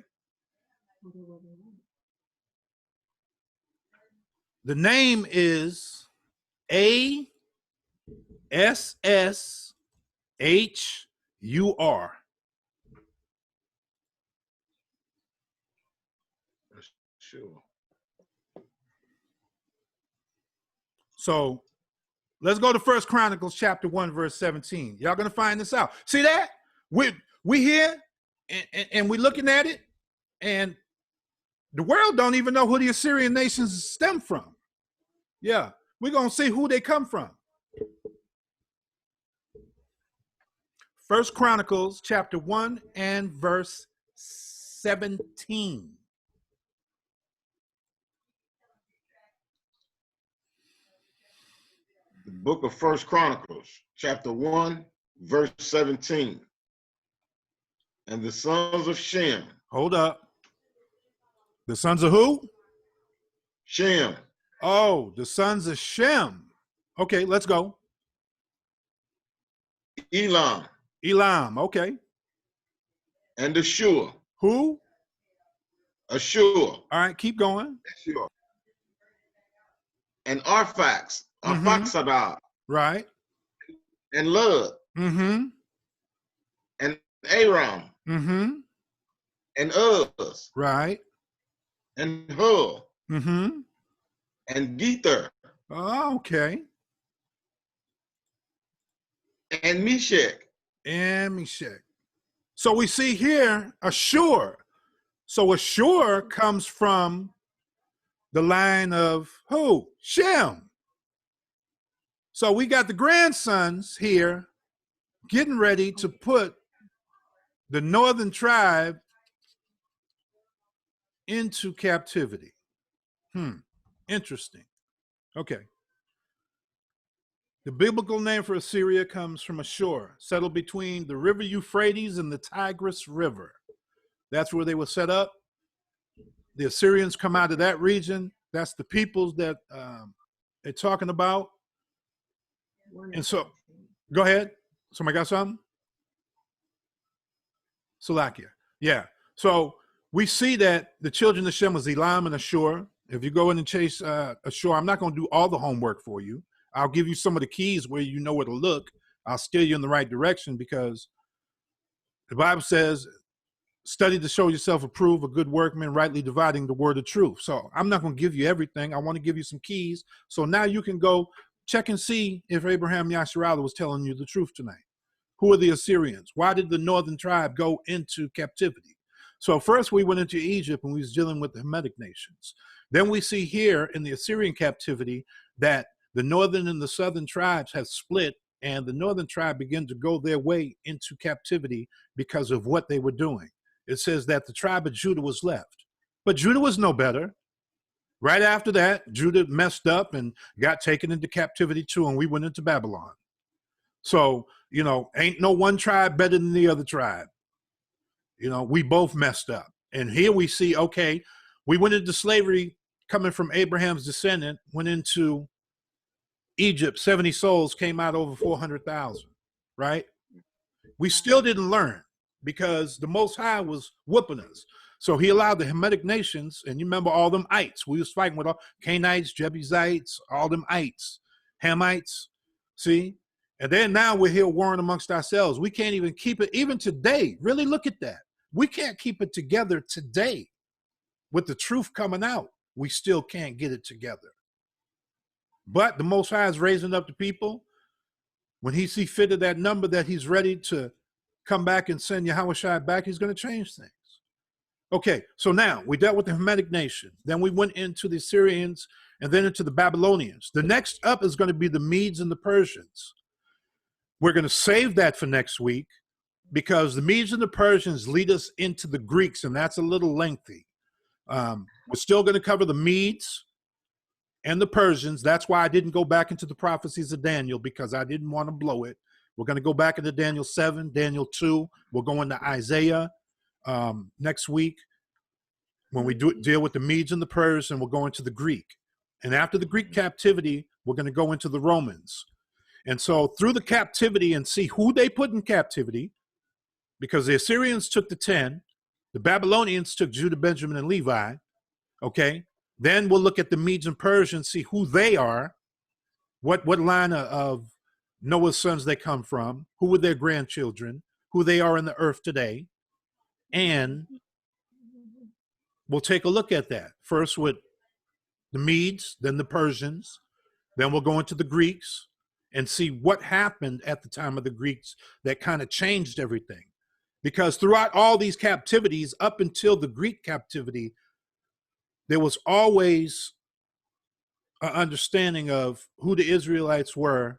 The name is ASSHUR. Sure. So let's go to First Chronicles chapter 1, verse 17. Y'all gonna find this out. See that? We here and we looking at it, and the world don't even know who the Assyrian nations stem from. Yeah, we're gonna see who they come from. First Chronicles chapter 1 and verse 17. The book of First Chronicles, chapter 1, verse 17. And the sons of Shem. Hold up. The sons of who? Shem. Oh, the sons of Shem. Okay, let's go. Elam. Elam, okay. And Ashur. Who? Ashur. All right, keep going. Ashur. And Arphax. Arphaxadar. Right. And Lud. Mm-hmm. And Aram. Mm-hmm. And Uz. Right. And Hur. Mm-hmm. And Gether. Oh, okay. And Meshach. And Meshach. So we see here Ashur. So Ashur comes from the line of who? Shem. So we got the grandsons here getting ready to put the northern tribe into captivity. Interesting. Okay. The biblical name for Assyria comes from Ashur, settled between the river Euphrates and the Tigris River. That's where they were set up. The Assyrians come out of that region. That's the peoples that they're talking about. And so, go ahead. Somebody got something? Salakia. Yeah. So we see that the children of Shem was Elam and Ashur. If you go in and chase Ashur, I'm not going to do all the homework for you. I'll give you some of the keys where you know where to look. I'll steer you in the right direction because the Bible says, study to show yourself approved, a good workman, rightly dividing the word of truth. So I'm not going to give you everything. I want to give you some keys. So now you can go check and see if Abraham Yasharallah was telling you the truth tonight. Who are the Assyrians? Why did the northern tribe go into captivity? So first we went into Egypt and we was dealing with the Hamitic nations. Then we see here in the Assyrian captivity that the northern and the southern tribes have split, and the northern tribe began to go their way into captivity because of what they were doing. It says that the tribe of Judah was left, but Judah was no better. Right after that, Judah messed up and got taken into captivity too, and we went into Babylon. So, you know, ain't no one tribe better than the other tribe. You know, we both messed up. And here we see, okay, we went into slavery coming from Abraham's descendant, went into Egypt, 70 souls, came out over 400,000, right? We still didn't learn because the Most High was whooping us. So he allowed the Hamitic nations, and you remember all them ites. We was fighting with all Canaanites, Jebusites, all them ites, Hamites, see? And then now we're here warring amongst ourselves. We can't even keep it, even today. Really look at that. We can't keep it together today. With the truth coming out, we still can't get it together. But the Most High is raising up the people. When he see fit of that number that he's ready to come back and send Yahushua back, he's going to change things. Okay, so now we dealt with the Hamitic nation. Then we went into the Assyrians and then into the Babylonians. The next up is going to be the Medes and the Persians. We're going to save that for next week because the Medes and the Persians lead us into the Greeks, and that's a little lengthy. We're still going to cover the Medes and the Persians. That's why I didn't go back into the prophecies of Daniel, because I didn't want to blow it. We're going to go back into Daniel 7, Daniel 2. We'll go into Isaiah next week. When we deal with the Medes and the Persians, we'll go into the Greek. And after the Greek captivity, we're going to go into the Romans. And so through the captivity and see who they put in captivity, because the Assyrians took the 10, the Babylonians took Judah, Benjamin, and Levi, okay? Then we'll look at the Medes and Persians, see who they are, what line of Noah's sons they come from, who were their grandchildren, who they are in the earth today. And we'll take a look at that. First with the Medes, then the Persians, then we'll go into the Greeks and see what happened at the time of the Greeks that kind of changed everything. Because throughout all these captivities, up until the Greek captivity, there was always an understanding of who the Israelites were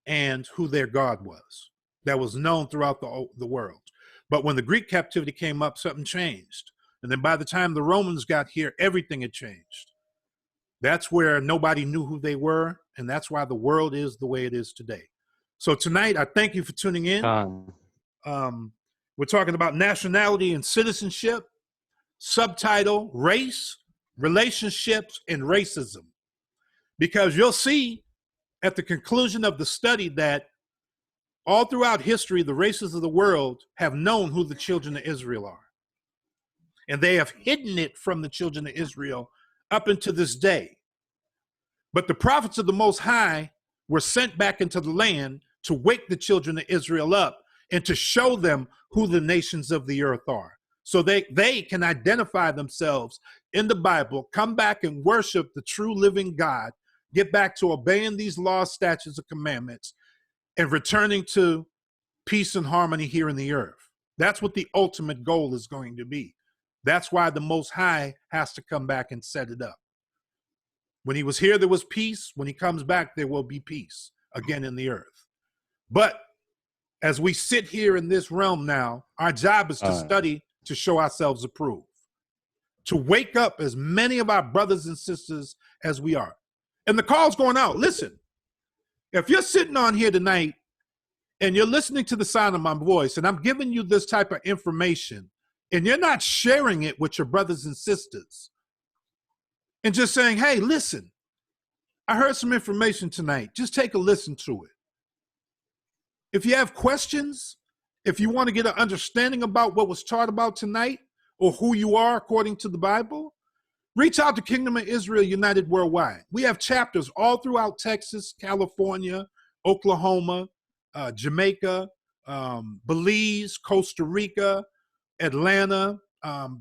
and who their God was. That was known throughout the world. But when the Greek captivity came up, something changed. And then by the time the Romans got here, everything had changed. That's where nobody knew who they were, and that's why the world is the way it is today. So tonight, I thank you for tuning in. We're talking about nationality and citizenship, subtitle, race, relationships, and racism. Because you'll see at the conclusion of the study that all throughout history, the races of the world have known who the children of Israel are. And they have hidden it from the children of Israel up until this day. But the prophets of the Most High were sent back into the land to wake the children of Israel up and to show them who the nations of the earth are. So they can identify themselves in the Bible, come back and worship the true living God, get back to obeying these laws, statutes, and commandments, and returning to peace and harmony here in the earth. That's what the ultimate goal is going to be. That's why the Most High has to come back and set it up. When he was here, there was peace. When he comes back, there will be peace again in the earth. But as we sit here in this realm now, our job is to study to show ourselves approved, to wake up as many of our brothers and sisters as we are. And the call's going out. Listen, if you're sitting on here tonight and you're listening to the sound of my voice, and I'm giving you this type of information, and you're not sharing it with your brothers and sisters, and just saying, hey, listen, I heard some information tonight. Just take a listen to it. If you have questions, if you want to get an understanding about what was taught about tonight or who you are according to the Bible, reach out to Kingdom of Israel United Worldwide. We have chapters all throughout Texas, California, Oklahoma, Jamaica, Belize, Costa Rica, Atlanta.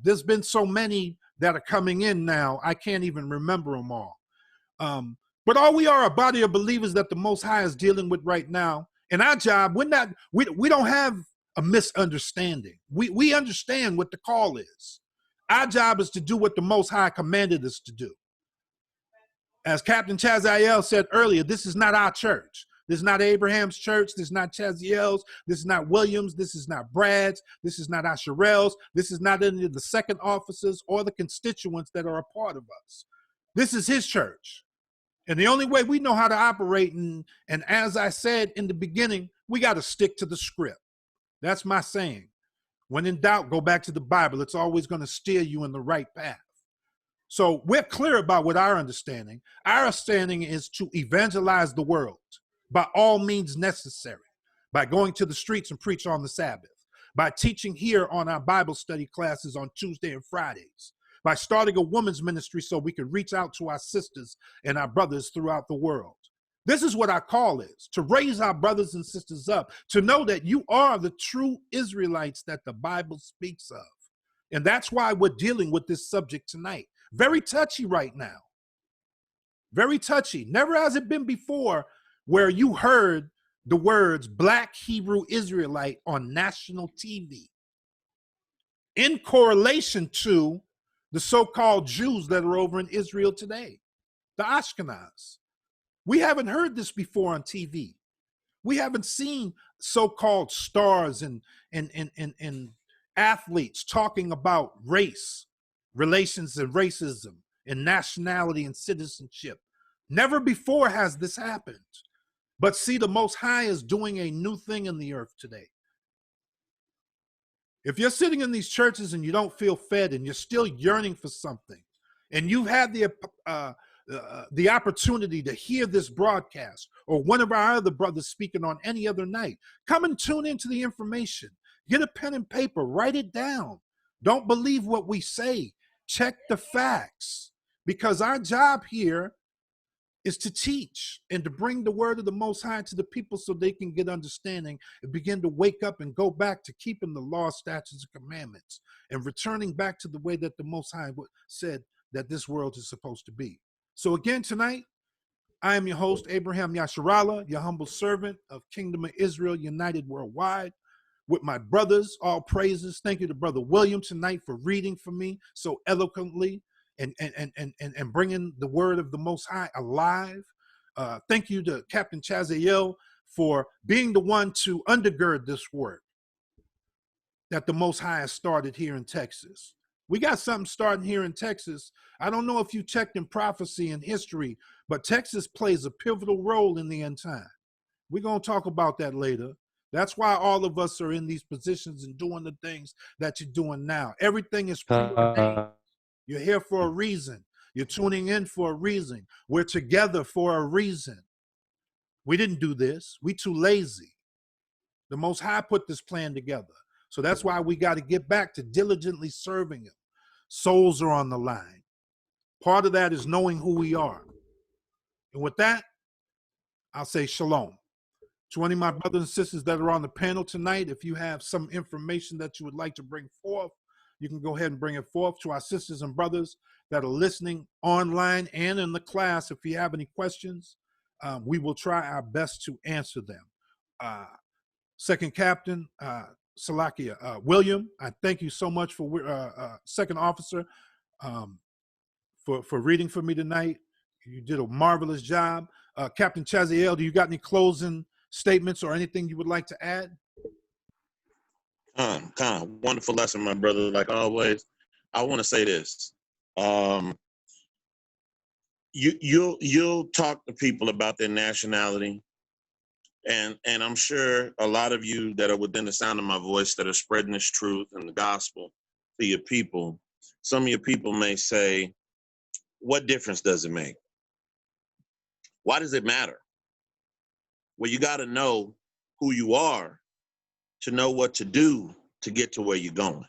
There's been so many that are coming in now, I can't even remember them all. But all we are a body of believers that the Most High is dealing with right now. And our job, we don't have a misunderstanding. We understand what the call is. Our job is to do what the Most High commanded us to do. As Captain Chaziel said earlier, this is not our church. This is not Abraham's church. This is not Chaziel's. This is not Williams. This is not Brad's. This is not Asherel's. This is not any of the second officers or the constituents that are a part of us. This is his church. And the only way we know how to operate, and as I said in the beginning, we got to stick to the script. That's my saying. When in doubt, go back to the Bible. It's always going to steer you in the right path. So we're clear about what our understanding. Our understanding is to evangelize the world by all means necessary, by going to the streets and preach on the Sabbath, by teaching here on our Bible study classes on Tuesday and Fridays, by starting a women's ministry so we can reach out to our sisters and our brothers throughout the world. This is what our call is, to raise our brothers and sisters up, to know that you are the true Israelites that the Bible speaks of. And that's why we're dealing with this subject tonight. Very touchy right now. Very touchy. Never has it been before where you heard the words Black Hebrew Israelite on national TV in correlation to the so-called Jews that are over in Israel today, the Ashkenaz. We haven't heard this before on TV. We haven't seen so-called stars and athletes talking about race, relations and racism, and nationality and citizenship. Never before has this happened. But see, the Most High is doing a new thing in the earth today. If you're sitting in these churches and you don't feel fed and you're still yearning for something, and you've had the opportunity to hear this broadcast or one of our other brothers speaking on any other night, come and tune into the information. Get a pen and paper, write it down. Don't believe what we say. Check the facts, because our job here is to teach and to bring the word of the Most High to the people so they can get understanding and begin to wake up and go back to keeping the law, statutes, and commandments and returning back to the way that the Most High said that this world is supposed to be. So again, tonight, I am your host, Abraham Yasharala, your humble servant of Kingdom of Israel United Worldwide, with my brothers, all praises. Thank you to Brother William tonight for reading for me so eloquently and bringing the word of the Most High alive. Thank you to Captain Chaziel for being the one to undergird this work that the Most High has started here in Texas. We got something starting here in Texas. I don't know if you checked in prophecy and history, but Texas plays a pivotal role in the end time. We're going to talk about that later. That's why all of us are in these positions and doing the things that you're doing now. Everything is preordained. You're here for a reason. You're tuning in for a reason. We're together for a reason. We didn't do this. We too lazy. The Most High put this plan together. So that's why we got to get back to diligently serving Him. Souls are on the line. Part of that is knowing who we are. And with that, I'll say shalom. To any of my brothers and sisters that are on the panel tonight, if you have some information that you would like to bring forth, you can go ahead and bring it forth. To our sisters and brothers that are listening online and in the class, if you have any questions, we will try our best to answer them. Second Captain Salakia, William, I thank you so much for Second Officer for reading for me tonight. You did a marvelous job. Captain Chaziel, do you got any closing statements or anything you would like to add? Wonderful lesson, my brother, like always. I want to say this. You'll talk to people about their nationality, and I'm sure a lot of you that are within the sound of my voice that are spreading this truth and the gospel to your people, some of your people may say, what difference does it make? Why does it matter? Well, you got to know who you are to know what to do to get to where you're going.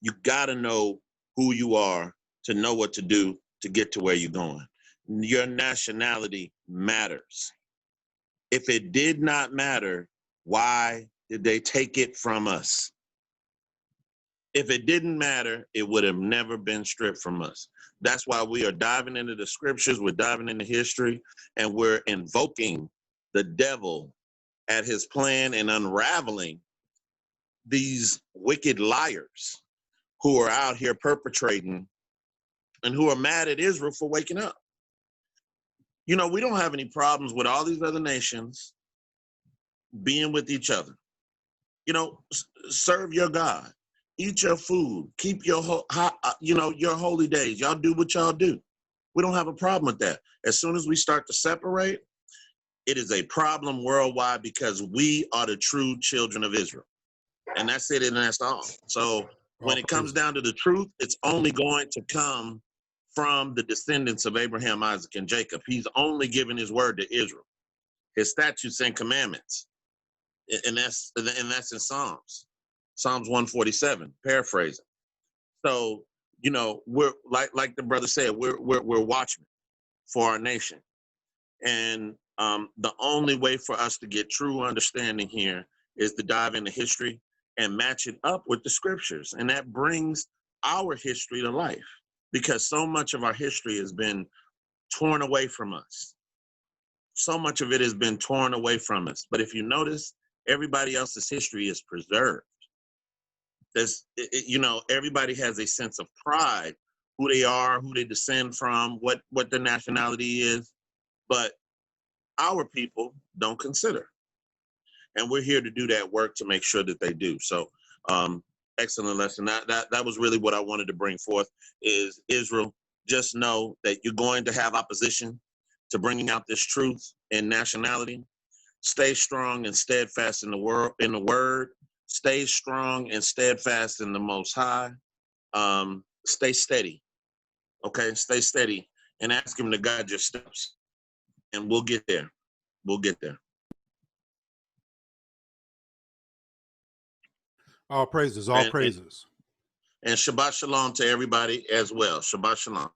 You got to know who you are to know what to do to get to where you're going. Your nationality matters. If it did not matter, why did they take it from us? If it didn't matter, it would have never been stripped from us. That's why we are diving into the scriptures, we're diving into history, and we're invoking the devil at his plan and unraveling these wicked liars who are out here perpetrating and who are mad at Israel for waking up. You know, we don't have any problems with all these other nations being with each other. You know, serve your God, eat your food, keep your, your holy days. Y'all do what y'all do. We don't have a problem with that. As soon as we start to separate, it is a problem worldwide because we are the true children of Israel. And that's it, and that's all. So when it comes down to the truth, it's only going to come from the descendants of Abraham, Isaac, and Jacob. He's only given his word to Israel, his statutes and commandments. And that's in Psalms 147, paraphrasing. So, you know, we're like the brother said, we're watchmen for our nation. And the only way for us to get true understanding here is to dive into history and match it up with the scriptures. And that brings our history to life, because so much of our history has been torn away from us. So much of it has been torn away from us. But if you notice, everybody else's history is preserved. Everybody has a sense of pride, who they are, who they descend from, what their nationality is. But our people don't consider. And we're here to do that work to make sure that they do. So excellent lesson. That was really what I wanted to bring forth is Israel, just know that you're going to have opposition to bringing out this truth and nationality. Stay strong and steadfast in the word, Stay strong and steadfast in the Most High. Stay steady. Okay, stay steady and ask Him to guide your steps, and we'll get there. We'll get there. All praises, all praises. And Shabbat Shalom to everybody as well. Shabbat Shalom.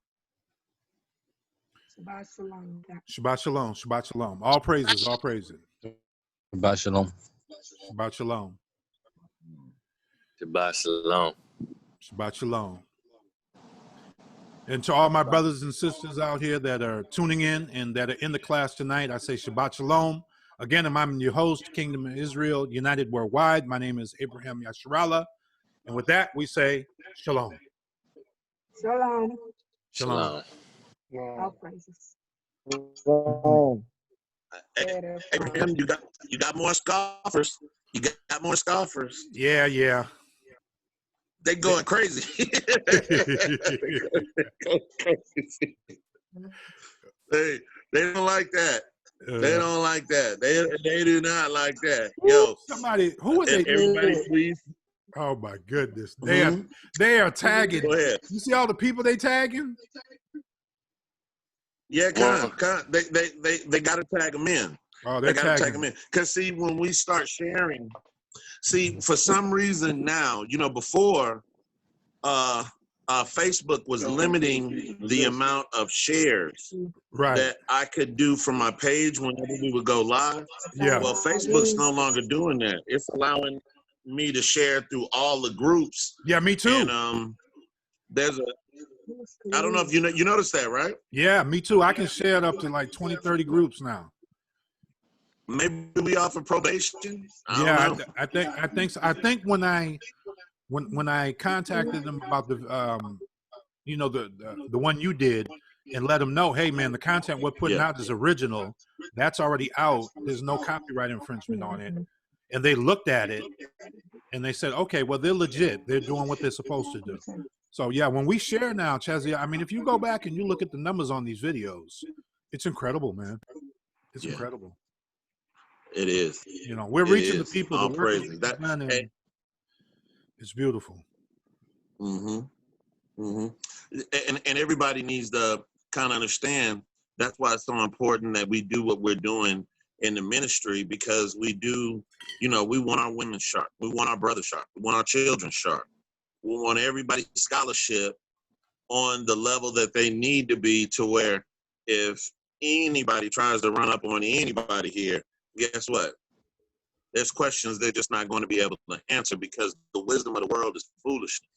Shabbat shalom. Shabbat Shalom, Shabbat Shalom. All praises, all praises. Shabbat Shalom. Shabbat Shalom. Shabbat Shalom. Shabbat Shalom. And to all my brothers and sisters out here that are tuning in and that are in the class tonight, I say Shabbat Shalom. Again, I'm your host, Kingdom of Israel, United Worldwide. My name is Abraham Yasharallah. And with that, we say Shalom. Shalom. Shalom. All praises. Abraham, you got more scoffers. You got more scoffers. Yeah, yeah. They going crazy. They don't like that. They don't like that. They do not like that. Yo, somebody, who are they? Everybody, please. Oh my goodness, they are tagging. Go ahead. You see all the people they tagging? Yeah, they got to tag them in. Oh, they got to tag them in. Because see, when we start sharing, see, for some reason now, you know, before Facebook was limiting the amount of shares that I could do from my page whenever we would go live. Yeah. Well, Facebook's no longer doing that. It's allowing me to share through all the groups. Yeah, me too. And there's I don't know if you noticed that, right? Yeah, me too. I can share it up to like 20, 30 groups now. Maybe we offer probation. I think so. I think when I contacted them about the the one you did and let them know, hey man, the content we're putting out is original. That's already out. There's no copyright infringement on it. And they looked at it and they said, okay, well, they're legit. They're doing what they're supposed to do. So yeah, when we share now, Chazia, I mean, if you go back and you look at the numbers on these videos, it's incredible, man. It's incredible. It is. You know, we're reaching the people. All praises. It's beautiful. And everybody needs to kind of understand that's why it's so important that we do what we're doing in the ministry, because we do, you know, we want our women sharp. We want our brothers sharp. We want our children sharp. We want everybody's scholarship on the level that they need to be, to where if anybody tries to run up on anybody here, guess what? There's questions they're just not going to be able to answer, because the wisdom of the world is foolishness.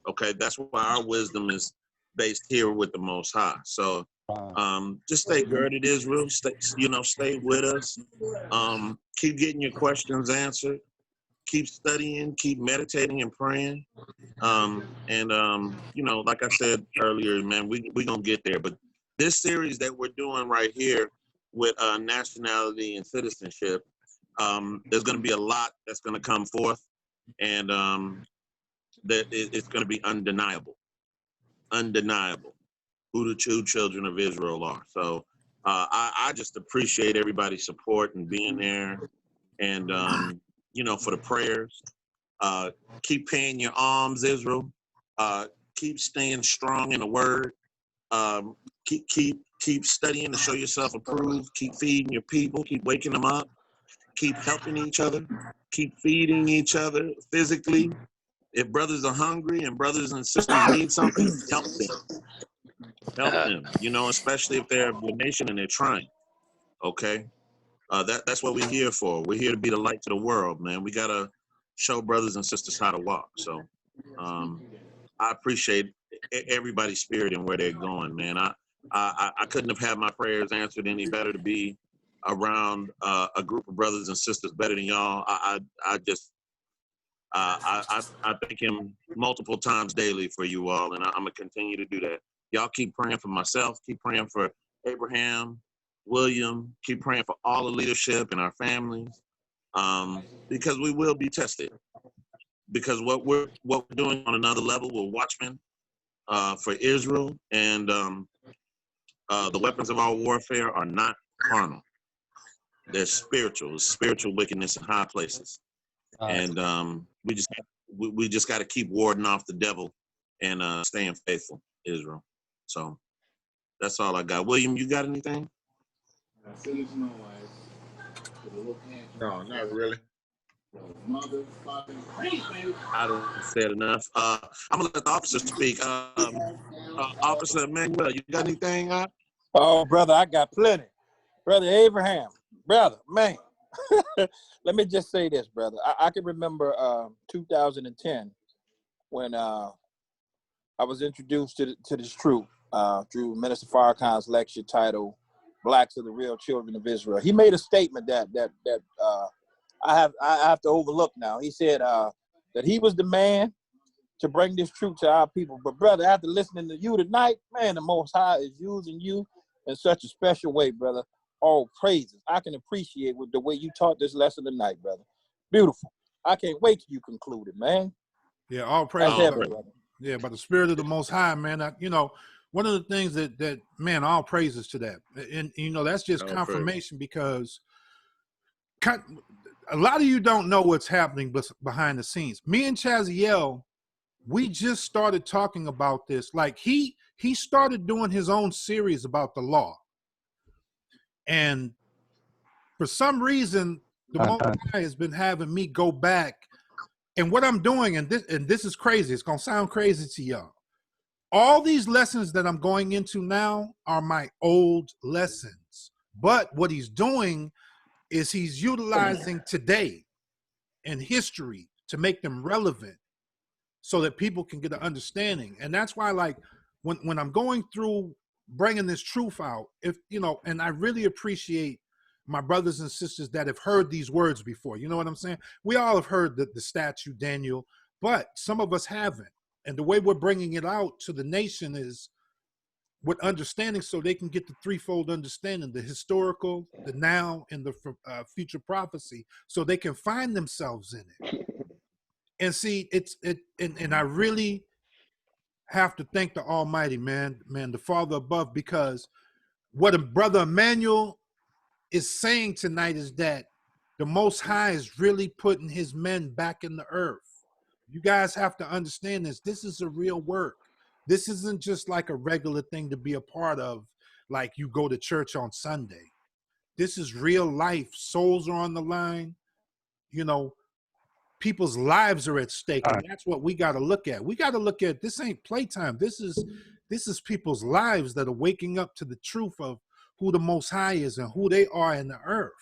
Okay, that's why our wisdom is based here with the Most High. So just stay girded, Israel. Stay with us. Keep getting your questions answered. Keep studying. Keep meditating and praying. Like I said earlier, man, we gonna get there. But this series that we're doing right here with nationality and citizenship, there's going to be a lot that's going to come forth, and that it's going to be undeniable who the true children of Israel are. So I just appreciate everybody's support and being there, and for the prayers. Keep paying your alms, Israel. Keep staying strong in the Word. Keep studying to show yourself approved. Keep feeding your people. Keep waking them up. Keep helping each other. Keep feeding each other physically. If brothers are hungry and brothers and sisters need something, help them. Help them. Especially if they're a nation and they're trying. Okay, that's what we're here for. We're here to be the light to the world, man. We gotta show brothers and sisters how to walk. So I appreciate everybody's spirit and where they're going, man. I couldn't have had my prayers answered any better to be around a group of brothers and sisters better than y'all. I thank him multiple times daily for you all, and I'm gonna continue to do that. Y'all keep praying for myself. Keep praying for Abraham, William. Keep praying for all the leadership and our families, because we will be tested. Because what we're doing on another level, we're watchmen for Israel, and the weapons of our warfare are not carnal. They're spiritual. It's spiritual wickedness in high places. And we just got to keep warding off the devil and staying faithful, Israel. So that's all I got. William, you got anything? No, not really. I don't say it enough. I'm gonna let the officer speak. Officer Emmanuel, you got anything? Oh, brother, I got plenty. Brother Abraham, brother, man. Let me just say this, brother. I can remember 2010 when I was introduced to this truth through Minister Farrakhan's lecture titled "Blacks Are the Real Children of Israel." He made a statement that I have to overlook now. He said that he was the man to bring this truth to our people. But brother, after listening to you tonight, man, the Most High is using you in such a special way, brother. All praises. I can appreciate with the way you taught this lesson tonight, brother. Beautiful. I can't wait till you conclude it, man. Yeah, all praise. That's heaven, brother. Yeah, by the Spirit of the Most High, man. One of the things that man, all praises to that, and that's just All confirmation because a lot of you don't know what's happening behind the scenes. Me and Chaziel, we just started talking about this. Like he started doing his own series about the law, and for some reason, the Most High has been having me go back. And what I'm doing, and this is crazy. It's gonna sound crazy to y'all. All these lessons that I'm going into now are my old lessons. But what he's doing is he's utilizing today and history to make them relevant so that people can get an understanding. And that's why, like, when I'm going through bringing this truth out, and I really appreciate my brothers and sisters that have heard these words before. You know what I'm saying? We all have heard the statue, Daniel, but some of us haven't. And the way we're bringing it out to the nation is with understanding so they can get the threefold understanding, the historical, the now, and the future prophecy, so they can find themselves in it. And see, and I really have to thank the Almighty, man, the Father above, because what a brother Emmanuel is saying tonight is that the Most High is really putting his men back in the earth. You guys have to understand this. This is a real work. This isn't just like a regular thing to be a part of, like you go to church on Sunday. This is real life. Souls are on the line. People's lives are at stake. And that's what we got to look at. We got to look at, this ain't playtime. This is people's lives that are waking up to the truth of who the Most High is and who they are in the earth.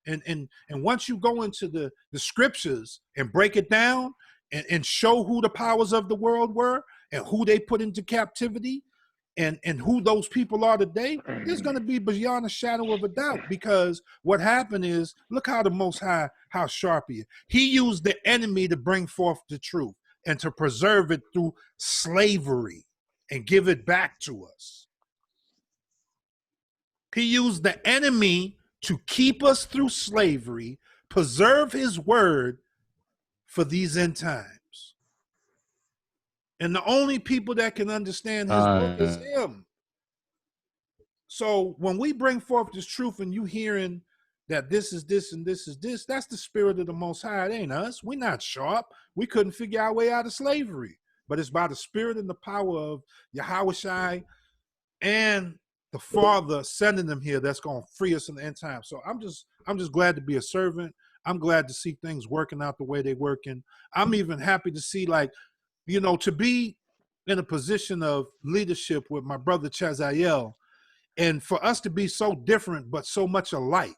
And once you go into the scriptures and break it down and show who the powers of the world were and who they put into captivity and who those people are today, there's going to be beyond a shadow of a doubt, because what happened is, look how the Most High, how sharp he is. He used the enemy to bring forth the truth and to preserve it through slavery and give it back to us. He used the enemy to keep us through slavery, preserve his word for these end times. And the only people that can understand his book is him. So when we bring forth this truth and you hearing that this is this and this is this, that's the Spirit of the Most High. It ain't us. We're not sharp. We couldn't figure our way out of slavery. But it's by the Spirit and the power of Yahushua and the Father sending them here that's going to free us in the end time. So I'm just glad to be a servant. I'm glad to see things working out the way they're working. I'm even happy to see, like, to be in a position of leadership with my brother Chaziel, and for us to be so different but so much alike.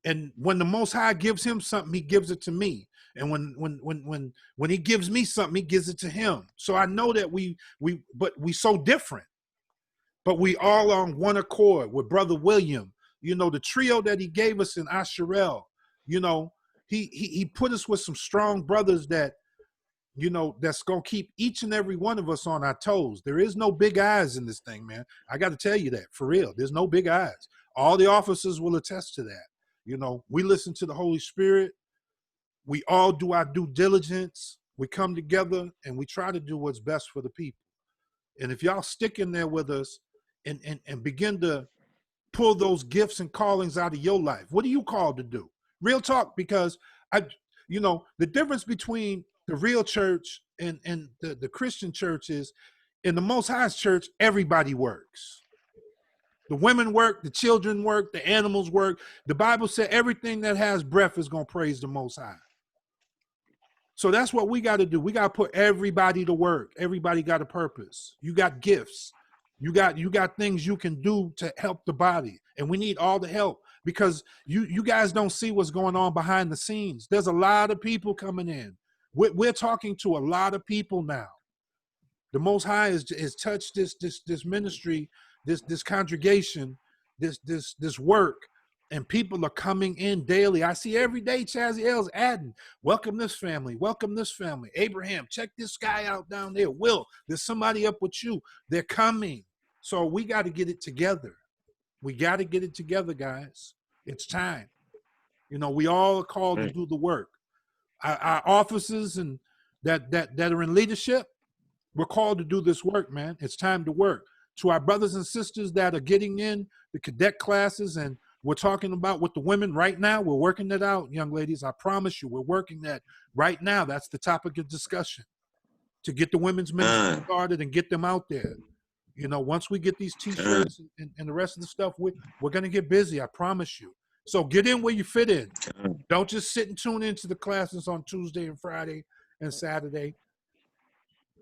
And when the Most High gives him something, he gives it to me. And when he gives me something, he gives it to him. So I know that we so different, but we all on one accord with Brother William. The trio that he gave us in Asherel, he put us with some strong brothers that, that's going to keep each and every one of us on our toes. There is no big eyes in this thing, man. I got to tell you that, for real. There's no big eyes. All the officers will attest to that. We listen to the Holy Spirit. We all do our due diligence. We come together and we try to do what's best for the people. And if y'all stick in there with us and begin to pull those gifts and callings out of your life, what are you called to do? Real talk, because you know, the difference between the real church and the Christian church is, in the Most High's church, everybody works. The women work, the children work, the animals work. The Bible said everything that has breath is going to praise the Most High. So that's what we got to do. We got to put everybody to work. Everybody got a purpose. You got gifts. You got things you can do to help the body. And we need all the help, because you guys don't see what's going on behind the scenes. There's a lot of people coming in. We're talking to a lot of people now. The Most High has touched this ministry, this congregation, this work, and people are coming in daily. I see every day Chaziel's adding, welcome this family, welcome this family. Abraham, check this guy out down there. Will, there's somebody up with you. They're coming. So we got to get it together. We got to get it together, guys. It's time. You know, we all are called to do the work. Our officers and that are in leadership, we're called to do this work, man. It's time to work. To our brothers and sisters that are getting in the cadet classes, and we're talking about with the women right now, we're working that out, young ladies. I promise you, we're working that right now. That's the topic of discussion, to get the women's ministry started and get them out there. You know, once we get these T-shirts and the rest of the stuff, we're going to get busy. I promise you. So get in where you fit in. Don't just sit and tune into the classes on Tuesday and Friday and Saturday.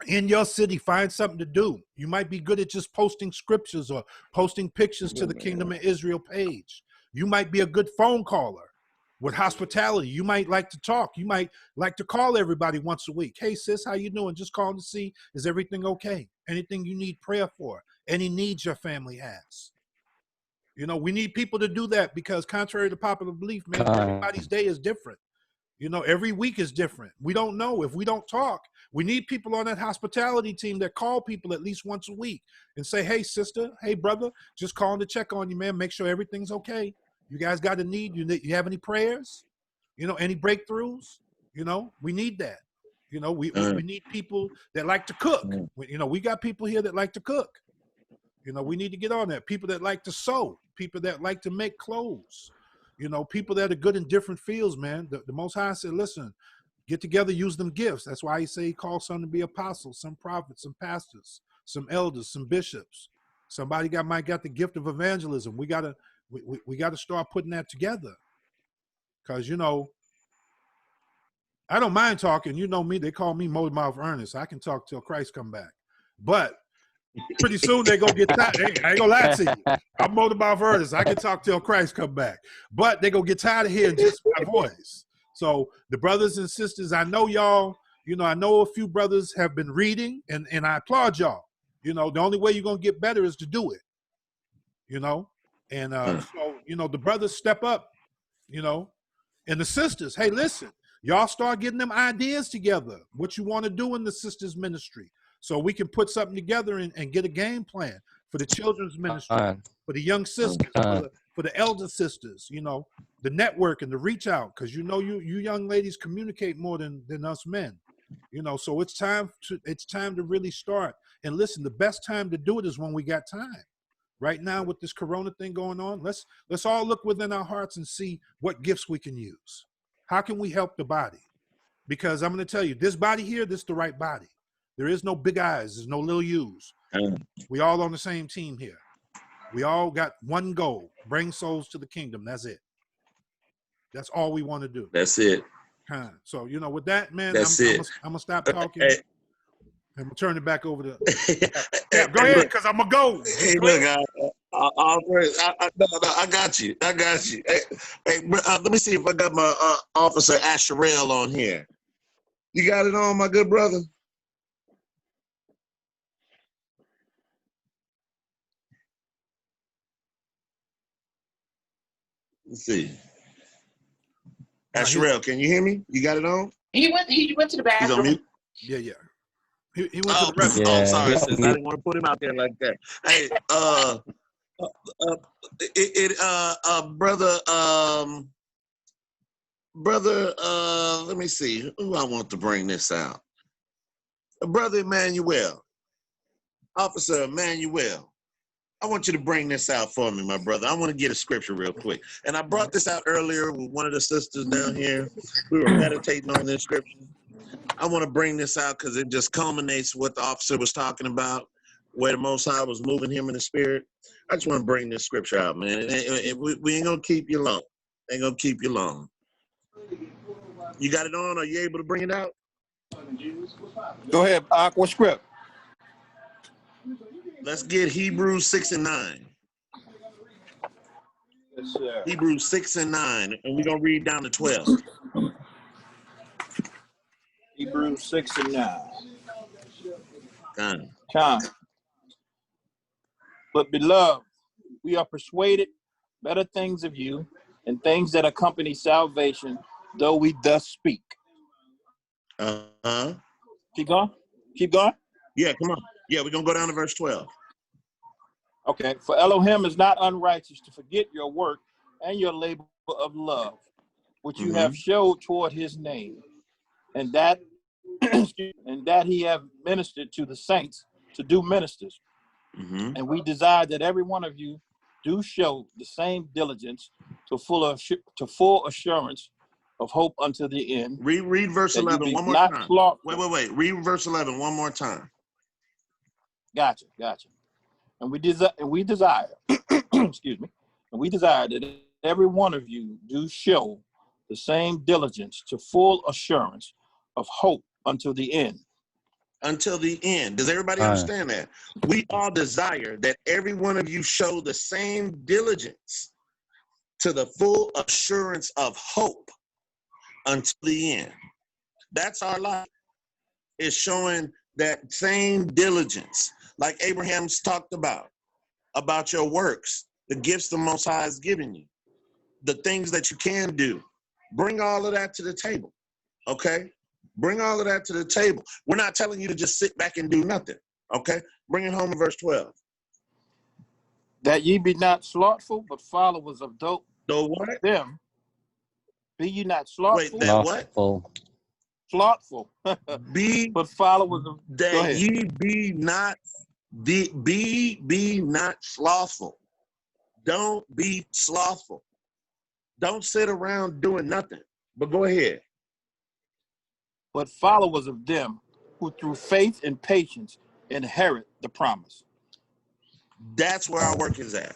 In your city, find something to do. You might be good at just posting scriptures or posting pictures to the Kingdom of Israel page. You might be a good phone caller with hospitality. You might like to talk. You might like to call everybody once a week. Hey, sis, how you doing? Just calling to see, is everything okay? Anything you need prayer for? Any needs your family has? You know, we need people to do that, because contrary to popular belief, man, everybody's day is different. You know, every week is different. We don't know. If we don't talk, we need people on that hospitality team that call people at least once a week and say, hey, sister, hey, brother, just calling to check on you, man. Make sure everything's okay. You guys got a need? You have any prayers? You know, any breakthroughs? You know, we need that. You know, we need people that like to cook. You know, we got people here that like to cook. You know, we need to get on that. People that like to sew, people that like to make clothes, you know, people that are good in different fields, man. The Most High said, listen, get together, use them gifts. That's why he say he called some to be apostles, some prophets, some pastors, some elders, some bishops. Somebody might got the gift of evangelism. We gotta start putting that together. Because, you know, I don't mind talking. You know me, they call me Motor Mouth Ernest. I can talk till Christ come back. But pretty soon they're going to get tired. Hey, I ain't going to lie to you. I'm Motor Mouth Ernest. I can talk till Christ come back. But they're going to get tired of hearing just my voice. So the brothers and sisters, I know y'all, you know, I know a few brothers have been reading, and I applaud y'all. You know, the only way you're going to get better is to do it, you know. And so, you know, the brothers step up, you know, and the sisters, hey, listen, y'all start getting them ideas together, what you want to do in the sisters ministry, so we can put something together and get a game plan for the children's ministry, for the young sisters, for the elder sisters, you know, the network and the reach out, because you know you young ladies communicate more than us men, you know. So it's time to really start. And listen, the best time to do it is when we got time. Right now with this corona thing going on, let's all look within our hearts and see what gifts we can use. How can we help the body? Because I'm going to tell you, this body here, this is the right body. There is no big eyes. There's no little U's. We all on the same team here. We all got one goal: bring souls to the kingdom. That's it. That's all we want to do. That's it. So, you know, with that, man, I'm going to stop talking. I'm going to turn it back over to Cap. Go ahead, because I'm going to go. Hey, look, I got you. I got you. Hey, let me see if I got my officer Asherell on here. You got it on, my good brother? Let's see. Asherell, can you hear me? You got it on? He went to the bathroom. He's on mute? Yeah. He went to the restroom. Oh, sorry, sis. I didn't want to put him out there like that. Hey, brother, let me see who I want to bring this out. Brother Emmanuel, Officer Emmanuel. I want you to bring this out for me, my brother. I want to get a scripture real quick. And I brought this out earlier with one of the sisters down here. We were meditating on this scripture. I want to bring this out because it just culminates what the officer was talking about, where the Most High was moving him in the spirit. I just want to bring this scripture out, man. We ain't going to keep you long. Ain't going to keep you long. You got it on? Are you able to bring it out? Go ahead, Aqua script. Let's get Hebrews 6 and 9. Yes, sir. Hebrews 6 and 9. And we're going to read down to 12. Hebrews 6 and 9. Done. Time. But beloved, we are persuaded better things of you and things that accompany salvation, though we thus speak. Uh-huh. Keep going? Keep going? Yeah, come on. Yeah, we're going to go down to verse 12. Okay. For Elohim is not unrighteous to forget your work and your labor of love, which you have showed toward his name, and that and that he have ministered to the saints to do ministers. And we desire that every one of you do show the same diligence to full assurance of hope unto the end. Read verse 11 one more time. Wait. Read verse 11 one more time. Gotcha. And we desire, excuse me, and we desire that every one of you do show the same diligence to full assurance of hope until the end. Until the end. Does everybody understand that? We all desire that every one of you show the same diligence to the full assurance of hope until the end. That's our life. It's showing that same diligence, like Abraham's talked about your works, the gifts the Most High has given you, the things that you can do. Bring all of that to the table, okay? Bring all of that to the table. We're not telling you to just sit back and do nothing, okay? Bring it home in verse 12. That ye be not slothful, but followers of them. Be ye not slothful. Wait, that what? Slothful. But followers of that ye be not be not slothful. Don't be slothful. Don't sit around doing nothing. But go ahead. But followers of them who through faith and patience inherit the promise. That's where our work is at.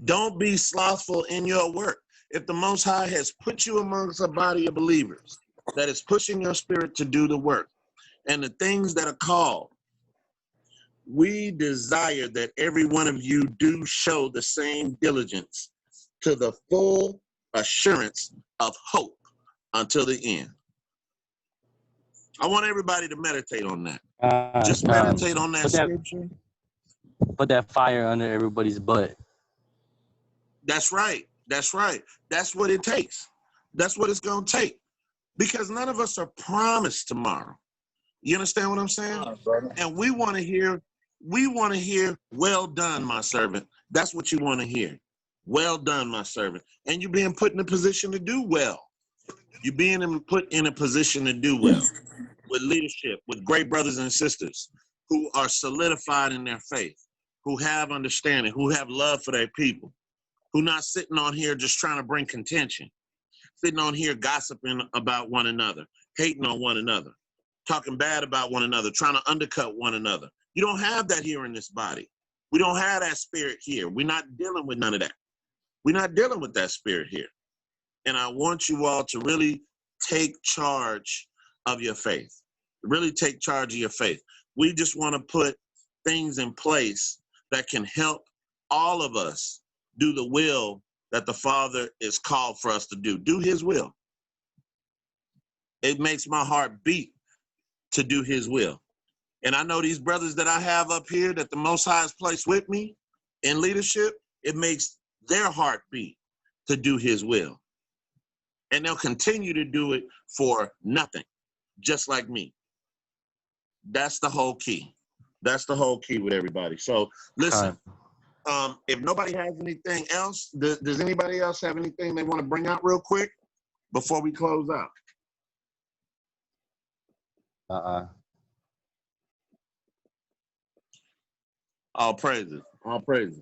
Don't be slothful in your work. If the Most High has put you amongst a body of believers that is pushing your spirit to do the work and the things that are called, we desire that every one of you do show the same diligence to the full assurance of hope until the end. I want everybody to meditate on that. Just meditate on that scripture. Put that fire under everybody's butt. That's right. That's what it takes. That's what it's going to take. Because none of us are promised tomorrow. You understand what I'm saying? And we want to hear, well done, my servant. That's what you want to hear. Well done, my servant. And you're being put in a position to do well. You're being put in a position to do well with leadership, with great brothers and sisters who are solidified in their faith, who have understanding, who have love for their people, who not sitting on here just trying to bring contention, sitting on here gossiping about one another, hating on one another, talking bad about one another, trying to undercut one another. You don't have that here in this body. We don't have that spirit here. We're not dealing with none of that. We're not dealing with that spirit here. And I want you all to really take charge of your faith. Really take charge of your faith. We just want to put things in place that can help all of us do the will that the Father is called for us to do. Do his will. It makes my heart beat to do his will. And I know these brothers that I have up here that the Most High has placed with me in leadership, it makes their heart beat to do his will. And they'll continue to do it for nothing, just like me. That's the whole key. That's the whole key with everybody. So listen, if nobody has anything else, does anybody else have anything they want to bring out real quick before we close out? All praises. All praises.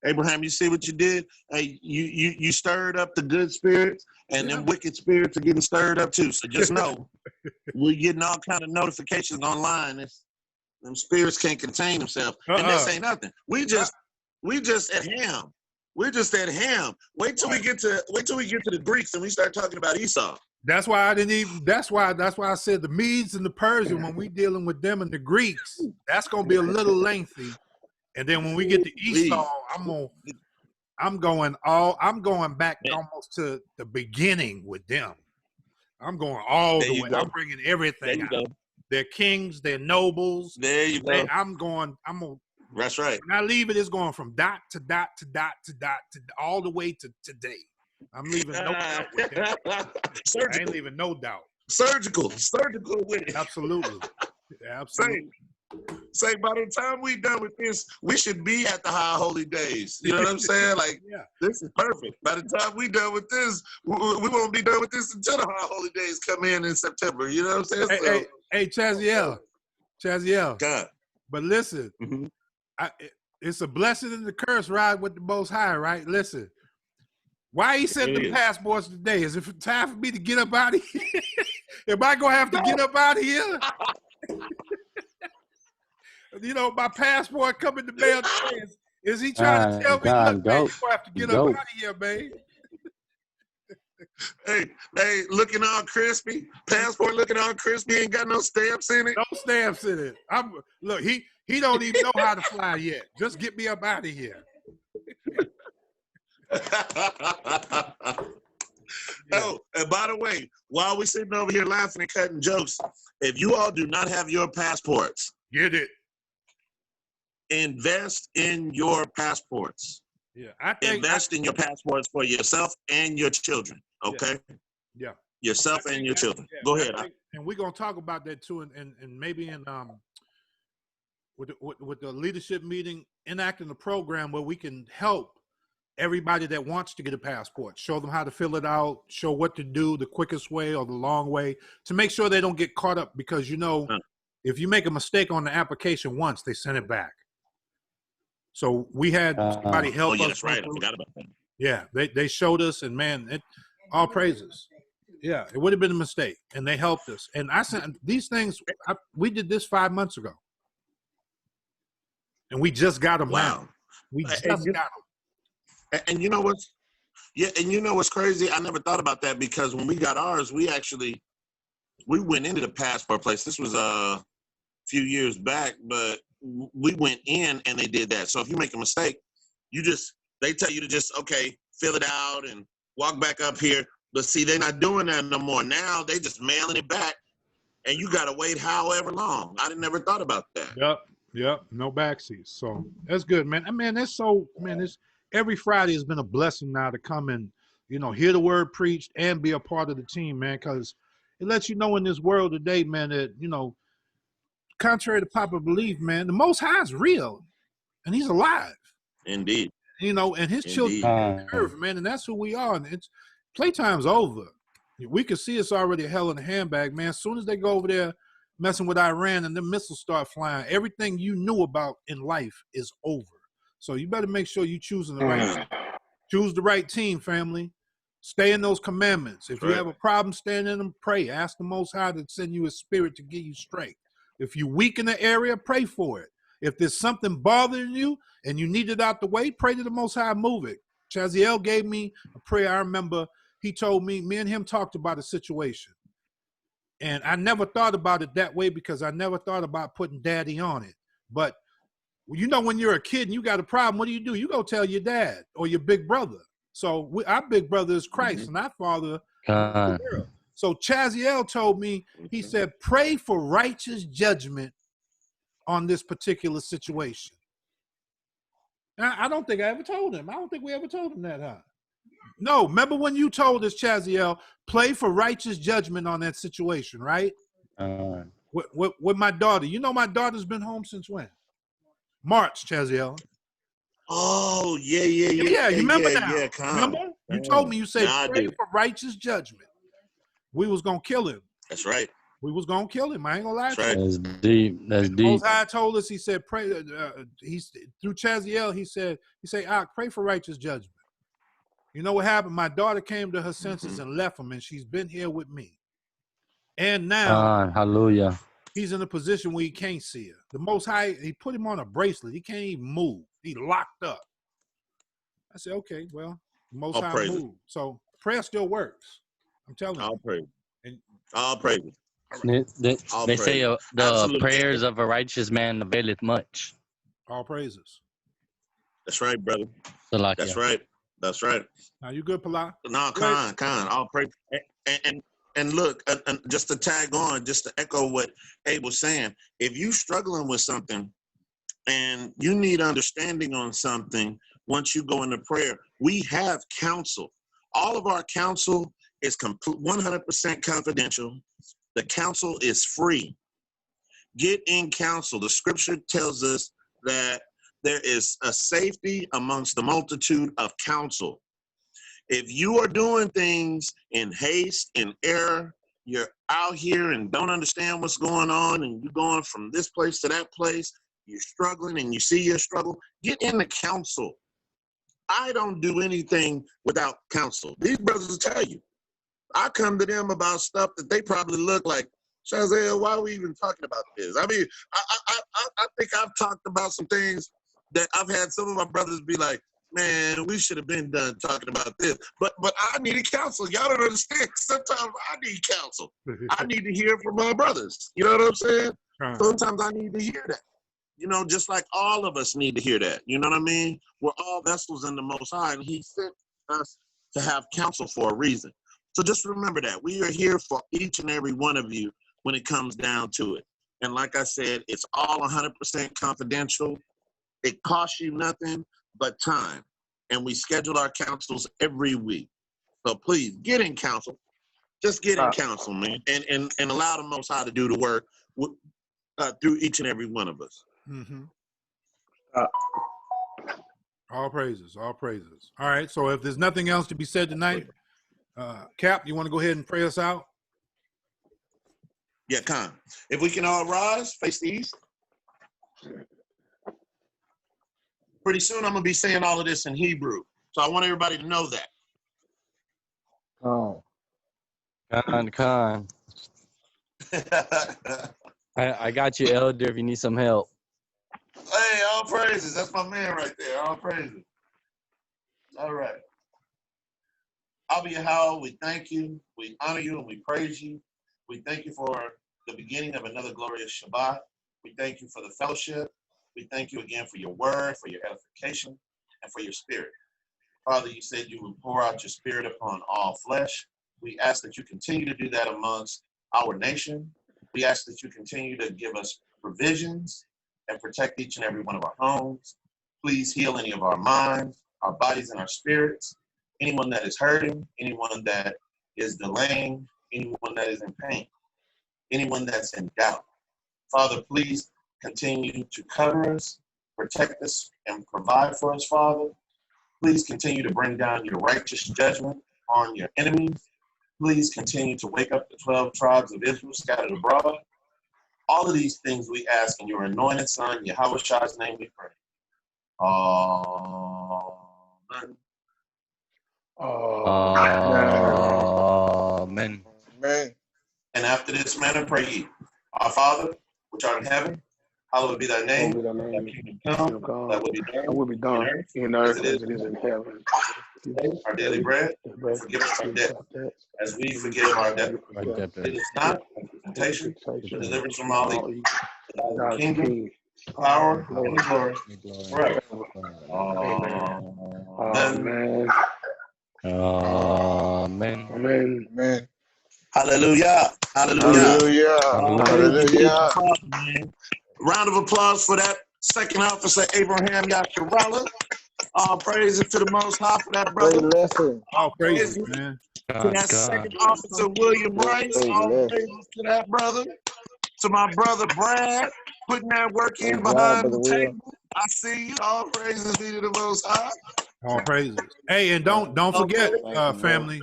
Abraham, you see what you did? Hey, you stirred up the good spirits, and them wicked spirits are getting stirred up too. So just know, we're getting all kind of notifications online. Them spirits can't contain themselves, and this ain't nothing. We just at ham. We're just at ham. Wait till we get to the Greeks and we start talking about Esau. That's why I didn't even. That's why I said the Medes and the Persians. When we dealing with them and the Greeks, that's gonna be a little lengthy. And then when we get to Esau, I'm going back almost to the beginning with them. I'm going all the way. I'm bringing everything out. Their kings, their nobles. There you go. I'm going. That's right. When I leave it, it's going from dot to dot to dot to dot to all the way to today. I'm leaving no doubt with that. I ain't leaving no doubt. Surgical with it. Absolutely. Absolutely. Say by the time we done with this, we should be at the high holy days. You know what I'm saying? Like, This is perfect. By the time we done with this, we won't be done with this until the high holy days come in September. You know what I'm saying? Hey, Chaziel. God. But listen, it's a blessing and a curse ride with the Most High, right? Listen, why he sent the passports today? Is it time for me to get up out of here? Am I going to have to get up out of here? You know, my passport coming to mail today. Is he trying to tell me, look, man, you have to get up out of here, man? Hey, looking all crispy. Passport looking all crispy. Ain't got no stamps in it. No stamps in it. Look, he don't even know how to fly yet. Just get me up out of here. Oh, and by the way, while we're sitting over here laughing and cutting jokes, if you all do not have your passports, get it. Invest in your passports. Yeah, invest in your passports for yourself and your children. Okay. Yeah. Yourself and your children. Go ahead. And we're gonna talk about that too, and maybe in with the leadership meeting, enacting a program where we can help everybody that wants to get a passport, show them how to fill it out, show what to do, the quickest way or the long way, to make sure they don't get caught up, because if you make a mistake on the application once, they send it back. So we had somebody help us. That's right. I forgot about that. Yeah, they showed us, and man, all praises. Yeah, it would have been a mistake, and they helped us. And I sent these things. We did this 5 months ago, and we just got them now. We just got them. And you know what's? Yeah, and you know what's crazy? I never thought about that, because when we got ours, we went into the passport place. This was a few years back, but we went in and they did that. So if you make a mistake, they tell you to just fill it out and walk back up here. But see, they're not doing that no more. Now they just mailing it back, and you gotta wait however long. I never thought about that. Yep. No backseats. So that's good, man. This every Friday has been a blessing now to come and hear the word preached and be a part of the team, man, because it lets you know in this world today, man, that contrary to popular belief, man, the Most High is real, and He's alive. Indeed. And His children on the earth, man, and that's who we are. And it's playtime's over. We can see it's already hell in the handbag, man. As soon as they go over there messing with Iran and the missiles start flying, everything you knew about in life is over. So you better make sure you're choosing the right team. Choose the right team, family. Stay in those commandments. If you have a problem, stand in them, pray. Ask the Most High to send you a spirit to give you strength. If you're weak in the area, pray for it. If there's something bothering you and you need it out the way, pray to the Most High, move it. Chaziel gave me a prayer. I remember he told me and him talked about a situation. And I never thought about it that way, because I never thought about putting daddy on it. But when you're a kid and you got a problem, what do? You go tell your dad or your big brother. So our big brother is Christ, and our father is the world. So Chaziel told me, he said, pray for righteous judgment on this particular situation. Now, I don't think I ever told him. I don't think we ever told him that, huh? No, remember when you told us, Chaziel, pray for righteous judgment on that situation, right? With my daughter. My daughter's been home since when? March, Chaziel. Oh, yeah. Yeah, you remember now? Yeah, remember? You told me, you said pray for righteous judgment. We was going to kill him. That's right. We was gonna kill him. I ain't gonna lie to right. you. That's deep. That's The deep. Most High told us. He said, "Pray." He's through Chaziel. He said, pray for righteous judgment." You know what happened? My daughter came to her senses and left him, and she's been here with me. And now Hallelujah. he's in a position where he can't see her. The Most High, he put him on a bracelet. He can't even move. He locked up. I said, okay, well, the Most High moved. So prayer still works. I'm telling you. All praise. And all praise. They say the Absolutely. prayers of a righteous man availeth much. All praises. That's right, brother. Salakia. That's right. That's right. Now you good, Pala? No, Khan. All praise. And look, just to tag on, just to echo what Abe was saying, if you struggling with something and you need understanding on something, once you go into prayer, we have counsel. All of our counsel is 100% confidential. The counsel is free. Get in counsel. The scripture tells us that there is a safety amongst the multitude of counsel. If you are doing things in haste, in error, you're out here and don't understand what's going on, and you're going from this place to that place, you're struggling and you see your struggle, get in the counsel. I don't do anything without counsel. These brothers will tell you. I come to them about stuff that they probably look like, Shazelle, why are we even talking about this? I mean, I think I've talked about some things that I've had some of my brothers be like, man, we should have been done talking about this. But I needed counsel. Y'all don't understand. Sometimes I need counsel. I need to hear from my brothers. You know what I'm saying? Sometimes I need to hear that. You know, just like all of us need to hear that. You know what I mean? We're all vessels in the Most High, and He sent us to have counsel for a reason. So just remember that. We are here for each and every one of you when it comes down to it. And like I said, it's all 100% confidential. It costs you nothing but time. And we schedule our councils every week. So please get in counsel. Just get in counsel, man. And allow the Most High to do the work through each and every one of us. Mm-hmm. All praises. All praises. All right. So if there's nothing else to be said tonight, Cap, you want to go ahead and pray us out? Yeah, Khan. If we can all rise, face the east. Pretty soon I'm going to be saying all of this in Hebrew. So I want everybody to know that. Oh. Khan. I got you, Elder, if you need some help. Hey, all praises. That's my man right there. All praises. All right. Abba Yahweh, we thank you, we honor you, and we praise you. We thank you for the beginning of another glorious Shabbat. We thank you for the fellowship. We thank you again for your word, for your edification, and for your spirit. Father, you said you would pour out your spirit upon all flesh. We ask that you continue to do that amongst our nation. We ask that you continue to give us provisions and protect each and every one of our homes. Please heal any of our minds, our bodies, and our spirits. Anyone that is hurting, anyone that is delaying, anyone that is in pain, anyone that's in doubt. Father, please continue to cover us, protect us, and provide for us, Father. Please continue to bring down your righteous judgment on your enemies. Please continue to wake up the 12 tribes of Israel scattered abroad. All of these things we ask in your anointed Son, Yahweh's name we pray. Amen. Amen. Amen. And after this manner pray ye, Our Father, which art in heaven, hallowed be thy name. Thy Thy name, kingdom kingdom come, come, thy will be thy will be done done in earth as it is in heaven. our daily bread. Forgive us our debt, as we forgive our debtors. Lead us not into temptation, but deliver us from all evil. Thy is the kingdom, power, and the glory forever. Amen. Amen. Amen. Amen. Hallelujah. Hallelujah. Hallelujah. Round of applause for that second officer, Abraham Yasharala. All praises to the Most High for that brother. Great lesson. All praises, man. To that second officer, William Rice. Great All lesson. praises to that brother. To my brother, Brad, putting that work in Great job, behind Brother the Will. table. I see you. All praises be to the Most High. All praises. Hey, and don't forget, Thank you, family.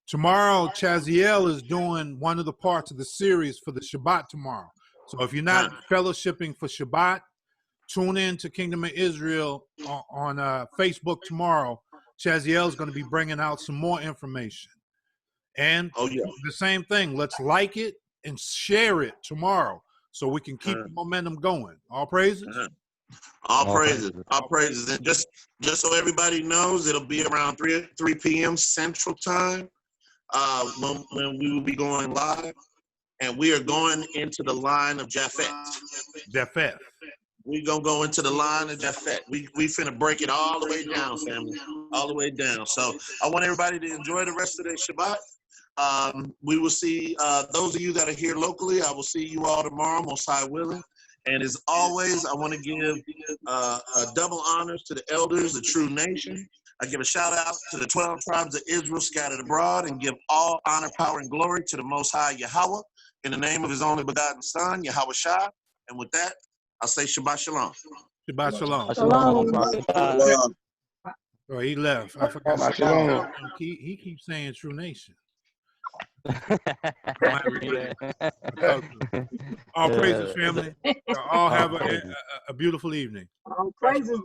Tomorrow, Chaziel is doing one of the parts of the series for the Shabbat tomorrow. So if you're not fellowshipping for Shabbat, tune in to Kingdom of Israel on Facebook tomorrow. Chaziel is going to be bringing out some more information. And the same thing, let's like it and share it tomorrow so we can keep the momentum going. All praises? All praises. All praises. And just so everybody knows, it'll be around 3 p.m. Central Time when we will be going live. And we are going into the line of Japhet. Japhet. We're going to go into the line of Japhet. We finna break it all the way down, family. All the way down. So I want everybody to enjoy the rest of their Shabbat. We will see those of you that are here locally. I will see you all tomorrow, most high willing. And as always, I want to give double honors to the elders, the true nation. I give a shout out to the 12 tribes of Israel scattered abroad, and give all honor, power, and glory to the Most High Yahweh in the name of His only begotten Son, Yahweh Shah. And with that, I'll say Shabbat Shalom. Shabbat Shalom. Shalom. Oh, he left. I forgot. Shabbat Shalom. He keeps saying True Nation. All praises, family. All have a beautiful evening. All praises.